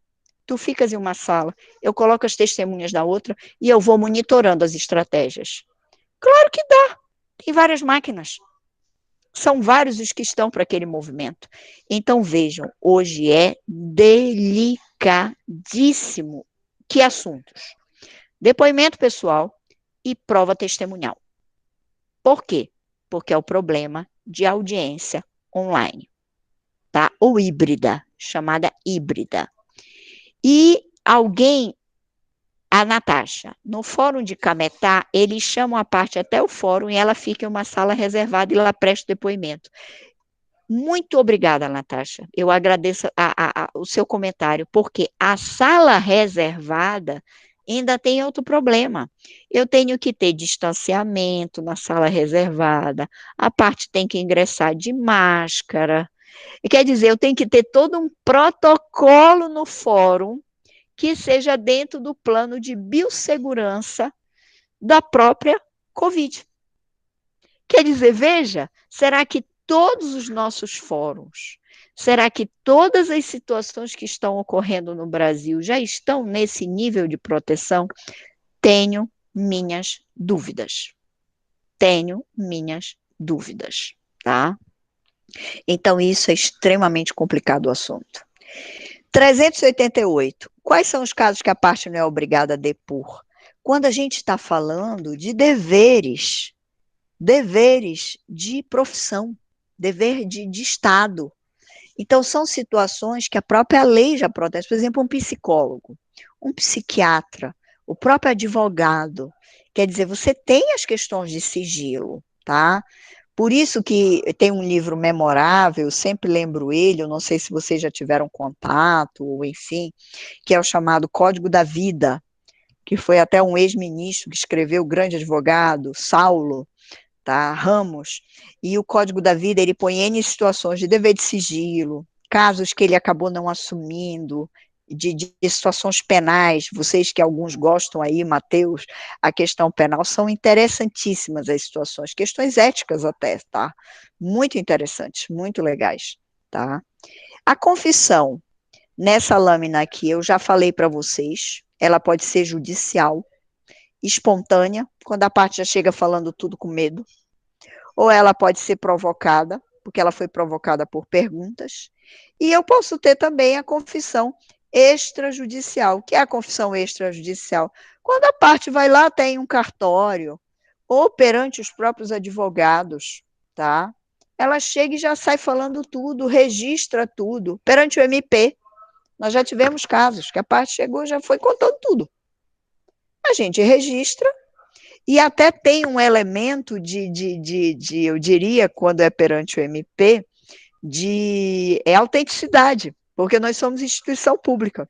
Speaker 1: Tu ficas em uma sala, eu coloco as testemunhas da outra e eu vou monitorando as estratégias. Claro que dá. Tem várias máquinas. São vários os que estão para aquele movimento. Então, vejam, hoje é delicadíssimo. Que assuntos? Depoimento pessoal e prova testemunhal. Por quê? Porque é o problema de audiência online, tá? Ou híbrida, chamada híbrida. E alguém, a Natasha, no fórum de Cametá, eles chamam a parte até o fórum e ela fica em uma sala reservada e ela presta o depoimento. Muito obrigada, Natasha. Eu agradeço o seu comentário, porque a sala reservada ainda tem outro problema. Eu tenho que ter distanciamento na sala reservada, a parte tem que ingressar de máscara. Quer dizer, eu tenho que ter todo um protocolo no fórum que seja dentro do plano de biossegurança da própria Covid. Quer dizer, veja, será que todos os nossos fóruns, será que todas as situações que estão ocorrendo no Brasil já estão nesse nível de proteção? Tenho minhas dúvidas. Tenho minhas dúvidas, tá? Então, isso é extremamente complicado o assunto. 388. Quais são os casos que a parte não é obrigada a depor? Quando a gente está falando de deveres de profissão, dever de Estado. Então, são situações que a própria lei já protege. Por exemplo, um psicólogo, um psiquiatra, o próprio advogado. Quer dizer, você tem as questões de sigilo, tá? Por isso que tem um livro memorável, sempre lembro ele, eu não sei se vocês já tiveram contato, ou enfim, que é o chamado Código da Vida, que foi até um ex-ministro que escreveu, o grande advogado, Saulo, tá? Ramos, e o Código da Vida, ele põe N situações de dever de sigilo, casos que ele acabou não assumindo, de situações penais, vocês que alguns gostam aí, Mateus, a questão penal, são interessantíssimas as situações, questões éticas até, tá? Muito interessantes, muito legais, tá? A confissão, nessa lâmina aqui, eu já falei para vocês, ela pode ser judicial, espontânea, quando a parte já chega falando tudo com medo, ou ela pode ser provocada, porque ela foi provocada por perguntas, e eu posso ter também a confissão extrajudicial. O que é a confissão extrajudicial? Quando a parte vai lá, tem um cartório, ou perante os próprios advogados, tá? Ela chega e já sai falando tudo, registra tudo, perante o MP. Nós já tivemos casos que a parte chegou e já foi contando tudo. A gente registra e até tem um elemento eu diria, quando é perante o MP, de autenticidade, porque nós somos instituição pública,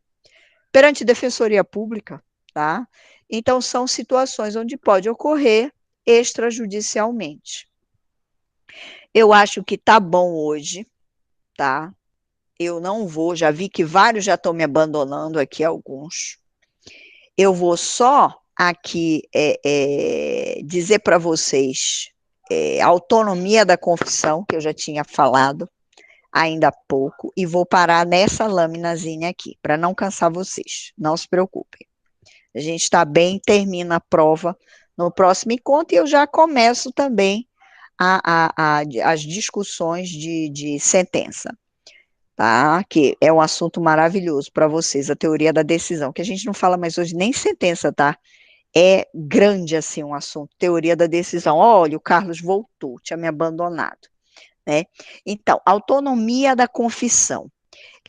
Speaker 1: perante defensoria pública, tá? Então, são situações onde pode ocorrer extrajudicialmente. Eu acho que tá bom hoje, tá? Eu não vou, já vi que vários já estão me abandonando aqui, alguns. Eu vou só aqui dizer para vocês a autonomia da confissão, que eu já tinha falado ainda há pouco, e vou parar nessa lâminazinha aqui, para não cansar vocês. Não se preocupem. A gente está bem, termina a prova no próximo encontro, e eu já começo também as discussões de sentença. Tá? Que é um assunto maravilhoso para vocês, a teoria da decisão, que a gente não fala mais hoje nem sentença, tá? É grande assim um assunto, teoria da decisão. Olha, o Carlos voltou, tinha me abandonado, né? Então, autonomia da confissão.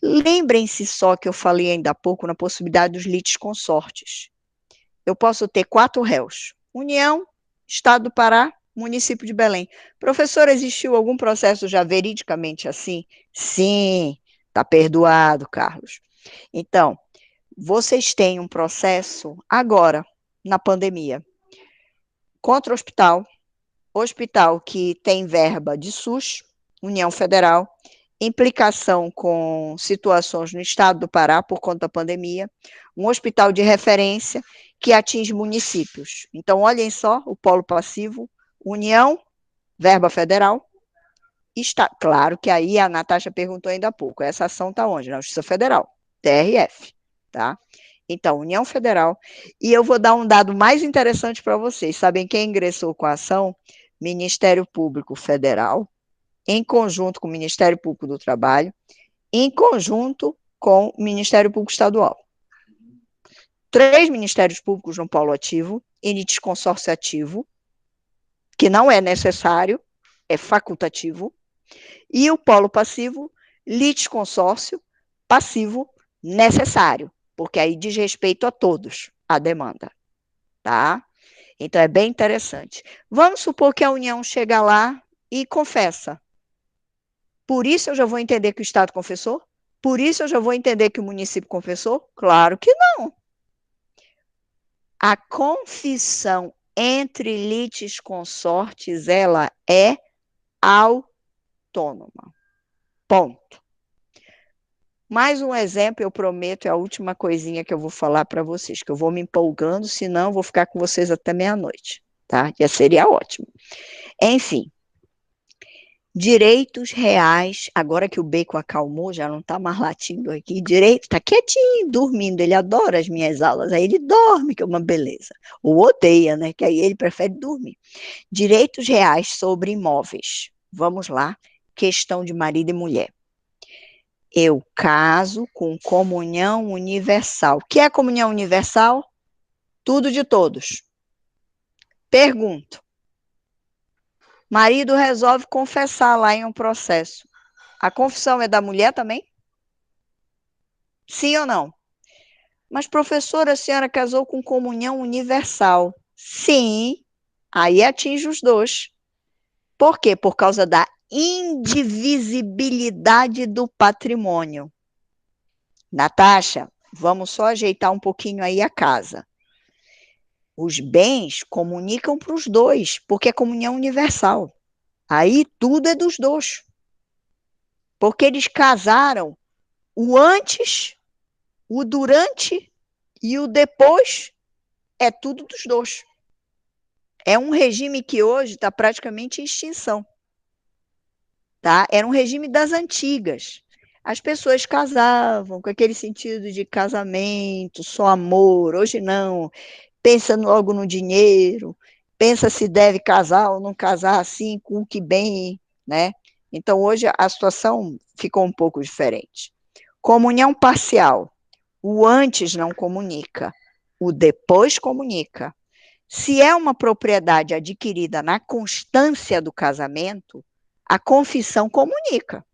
Speaker 1: Lembrem-se só que eu falei ainda há pouco na possibilidade dos litisconsortes. Eu posso ter 4 réus: União, Estado do Pará, município de Belém. Professor, existiu algum processo já veridicamente assim? Sim, está perdoado, Carlos. Então, vocês têm um processo agora, na pandemia, contra o hospital que tem verba de SUS, União Federal, implicação com situações no estado do Pará por conta da pandemia, um hospital de referência que atinge municípios. Então, olhem só, o polo passivo, União, verba federal, está, claro que aí a Natasha perguntou ainda há pouco, essa ação está onde? Na Justiça Federal, TRF, tá? Então, União Federal, e eu vou dar um dado mais interessante para vocês, sabem quem ingressou com a ação? Ministério Público Federal, em conjunto com o Ministério Público do Trabalho, em conjunto com o Ministério Público Estadual. 3 ministérios públicos no polo ativo, e litisconsórcio ativo, que não é necessário, é facultativo, e o polo passivo, litisconsórcio passivo necessário, porque aí diz respeito a todos, a demanda, tá? Então é bem interessante. Vamos supor que a União chega lá e confessa. Por isso eu já vou entender que o Estado confessou? Por isso eu já vou entender que o município confessou? Claro que não. A confissão entre litisconsortes, ela é autônoma. Ponto. Mais um exemplo, eu prometo, é a última coisinha que eu vou falar para vocês, que eu vou me empolgando, senão eu vou ficar com vocês até meia-noite, tá? Já seria ótimo. Enfim, direitos reais, agora que o Bacon acalmou, já não está mais latindo aqui, direito, está quietinho, dormindo, ele adora as minhas aulas, aí ele dorme, que é uma beleza. Ou odeia, né? Que aí ele prefere dormir. Direitos reais sobre imóveis. Vamos lá, questão de marido e mulher. Eu caso com comunhão universal. O que é comunhão universal? Tudo de todos. Pergunto. Marido resolve confessar lá em um processo. A confissão é da mulher também? Sim ou não? Mas, professora, a senhora casou com comunhão universal. Sim, aí atinge os dois. Por quê? Por causa da indivisibilidade do patrimônio. Natasha, vamos só ajeitar um pouquinho aí a casa. Os bens comunicam para os dois, porque é comunhão universal. Aí tudo é dos dois. Porque eles casaram o antes, o durante e o depois é tudo dos dois. É um regime que hoje está praticamente em extinção. Tá? Era um regime das antigas. As pessoas casavam com aquele sentido de casamento, só amor. Hoje não. Pensa logo no dinheiro, pensa se deve casar ou não casar assim, com o que bem, né? Então hoje a situação ficou um pouco diferente. Comunhão parcial. O antes não comunica, o depois comunica. Se é uma propriedade adquirida na constância do casamento, a confissão comunica.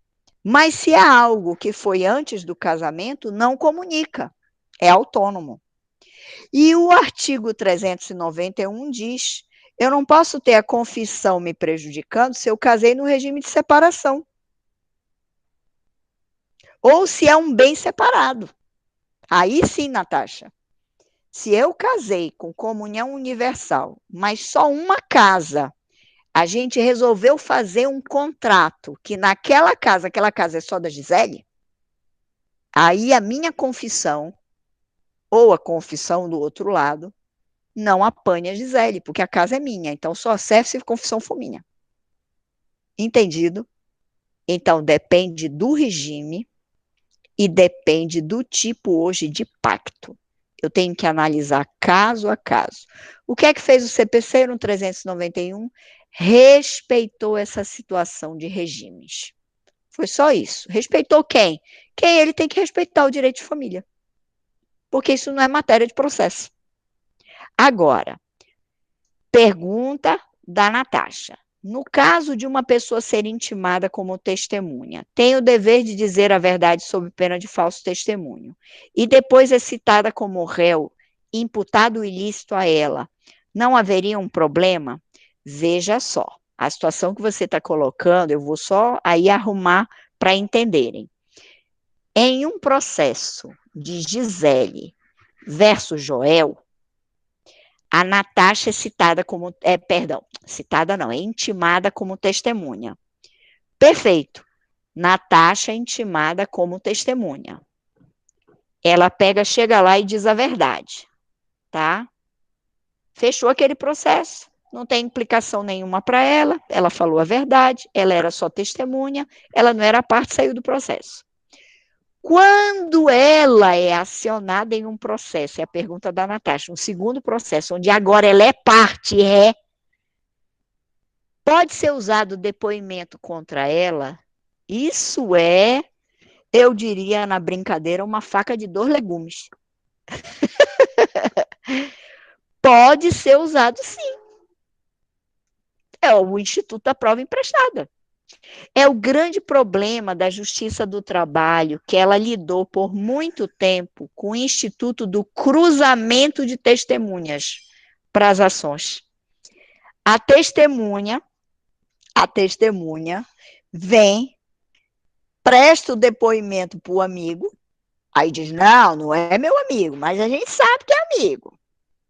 Speaker 1: Mas se é algo que foi antes do casamento, não comunica. É autônomo. E o artigo 391 diz: eu não posso ter a confissão me prejudicando se eu casei no regime de separação. Ou se é um bem separado. Aí sim, Natasha. Se eu casei com comunhão universal, mas só uma casa, a gente resolveu fazer um contrato que naquela casa, aquela casa é só da Gisele, aí a minha confissão, ou a confissão do outro lado, não apanha a Gisele, porque a casa é minha, então só serve se a confissão for minha. Entendido? Então depende do regime e depende do tipo hoje de pacto. Eu tenho que analisar caso a caso. O que é que fez o CPC no 391? Respeitou essa situação de regimes. Foi só isso. Respeitou quem? Quem ele tem que respeitar o direito de família. Porque isso não é matéria de processo. Agora, pergunta da Natasha. No caso de uma pessoa ser intimada como testemunha, tem o dever de dizer a verdade sob pena de falso testemunho, e depois é citada como réu, imputado o ilícito a ela, não haveria um problema? Veja só, a situação que você está colocando, eu vou só aí arrumar para entenderem. Em um processo de Gisele versus Joel, a Natasha é citada como, perdão, citada não, é intimada como testemunha. Perfeito. Natasha é intimada como testemunha. Ela pega, chega lá e diz a verdade, tá? Fechou aquele processo, não tem implicação nenhuma para ela, ela falou a verdade, ela era só testemunha, ela não era parte, saiu do processo. Quando ela é acionada em um processo, é a pergunta da Natasha, um segundo processo, onde agora ela é parte, pode ser usado depoimento contra ela? Isso é, eu diria na brincadeira, uma faca de 2 legumes. Pode ser usado sim. É o Instituto da Prova Emprestada. É o grande problema da Justiça do Trabalho, que ela lidou por muito tempo com o Instituto do Cruzamento de Testemunhas para as ações. A testemunha vem, presta o depoimento para o amigo, aí diz, não, não é meu amigo, mas a gente sabe que é amigo,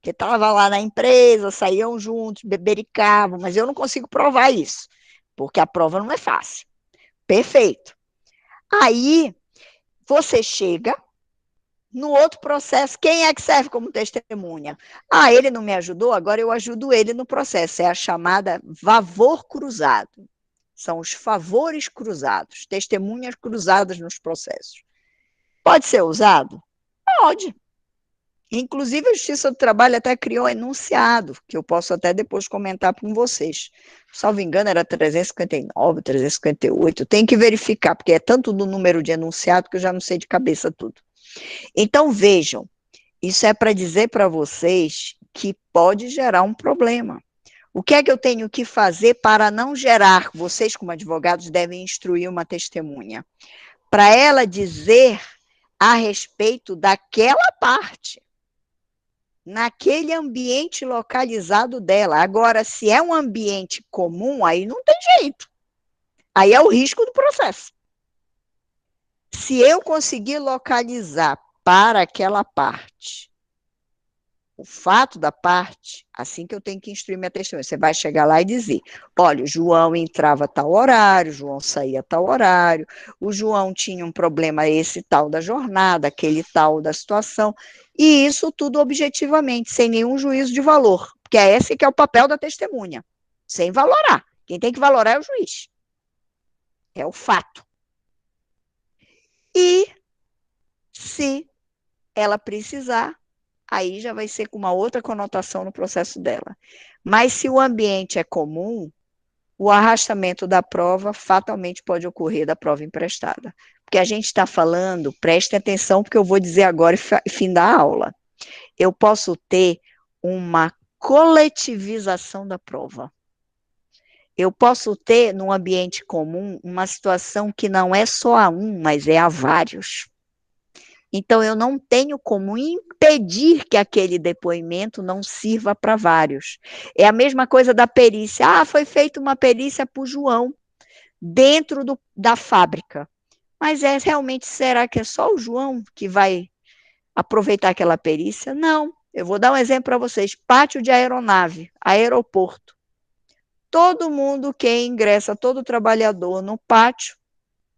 Speaker 1: que estava lá na empresa, saíam juntos, bebericavam, mas eu não consigo provar isso, porque a prova não é fácil. Perfeito. Aí
Speaker 2: Você chega no outro processo, quem é que serve como testemunha? Ah, ele não me ajudou, agora eu ajudo ele no processo. É a chamada favor cruzado. São os favores cruzados, testemunhas cruzadas nos processos. Pode ser usado? Pode. Inclusive, a Justiça do Trabalho até criou um enunciado, que eu posso até depois comentar com vocês. Salvo engano, era 359, 358. Tem que verificar, porque é tanto do número de enunciado que eu já não sei de cabeça tudo. Então, vejam, isso é para dizer para vocês que pode gerar um problema. O que é que eu tenho que fazer para não gerar? Vocês, como advogados, devem instruir uma testemunha. Para ela dizer a respeito daquela parte, naquele ambiente localizado dela. Agora, se é um ambiente comum, aí não tem jeito. Aí é o risco do processo. Se eu conseguir localizar para aquela parte o fato da parte, assim que eu tenho que instruir minha testemunha, você vai chegar lá e dizer, olha, o João entrava a tal horário, o João saía a tal horário, o João tinha um problema esse tal da jornada, aquele tal da situação, e isso tudo objetivamente, sem nenhum juízo de valor, porque é esse que é o papel da testemunha, sem valorar. Quem tem que valorar é o juiz, é o fato. E se ela precisar, aí já vai ser com uma outra conotação no processo dela. Mas se o ambiente é comum, o arrastamento da prova fatalmente pode ocorrer da prova emprestada. Porque a gente está falando, preste atenção, porque eu vou dizer agora e fim da aula. Eu posso ter uma coletivização da prova. Eu posso ter, num ambiente comum, uma situação que não é só a um, mas é a vários. Então, eu não tenho como impedir que aquele depoimento não sirva para vários. É a mesma coisa da perícia. Ah, foi feita uma perícia para o João dentro da fábrica. Mas realmente, será que é só o João que vai aproveitar aquela perícia? Não. Eu vou dar um exemplo para vocês. Pátio de aeronave, aeroporto. Todo mundo que ingressa, todo trabalhador no pátio,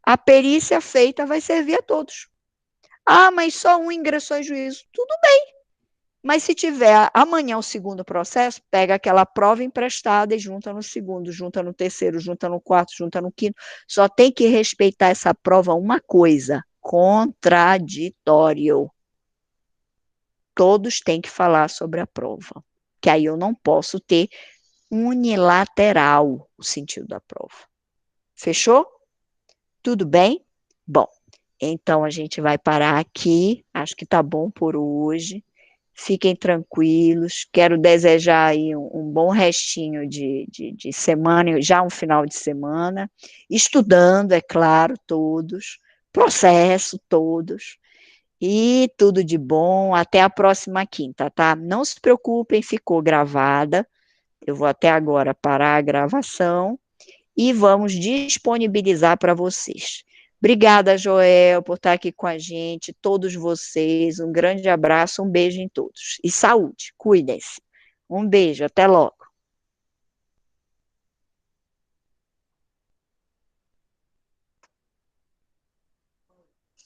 Speaker 2: a perícia feita vai servir a todos. Ah, mas só um ingressou em juízo. Tudo bem. Mas se tiver amanhã o segundo processo, pega aquela prova emprestada e junta no segundo, junta no terceiro, junta no quarto, junta no quinto. Só tem que respeitar essa prova uma coisa: contraditório. Todos têm que falar sobre a prova. Que aí eu não posso ter unilateral o sentido da prova. Fechou? Tudo bem? Bom, então a gente vai parar aqui. Acho que tá bom por hoje. Fiquem tranquilos. Quero desejar aí um bom restinho de semana, já um final de semana, estudando, é claro, todos, processo todos, e tudo de bom. Até a próxima quinta, tá? Não se preocupem, ficou gravada. Eu vou até agora parar a gravação e vamos disponibilizar para vocês. Obrigada, Joel, por estar aqui com a gente, todos vocês. Um grande abraço, um beijo em todos. E saúde, cuidem-se. Um beijo, até logo.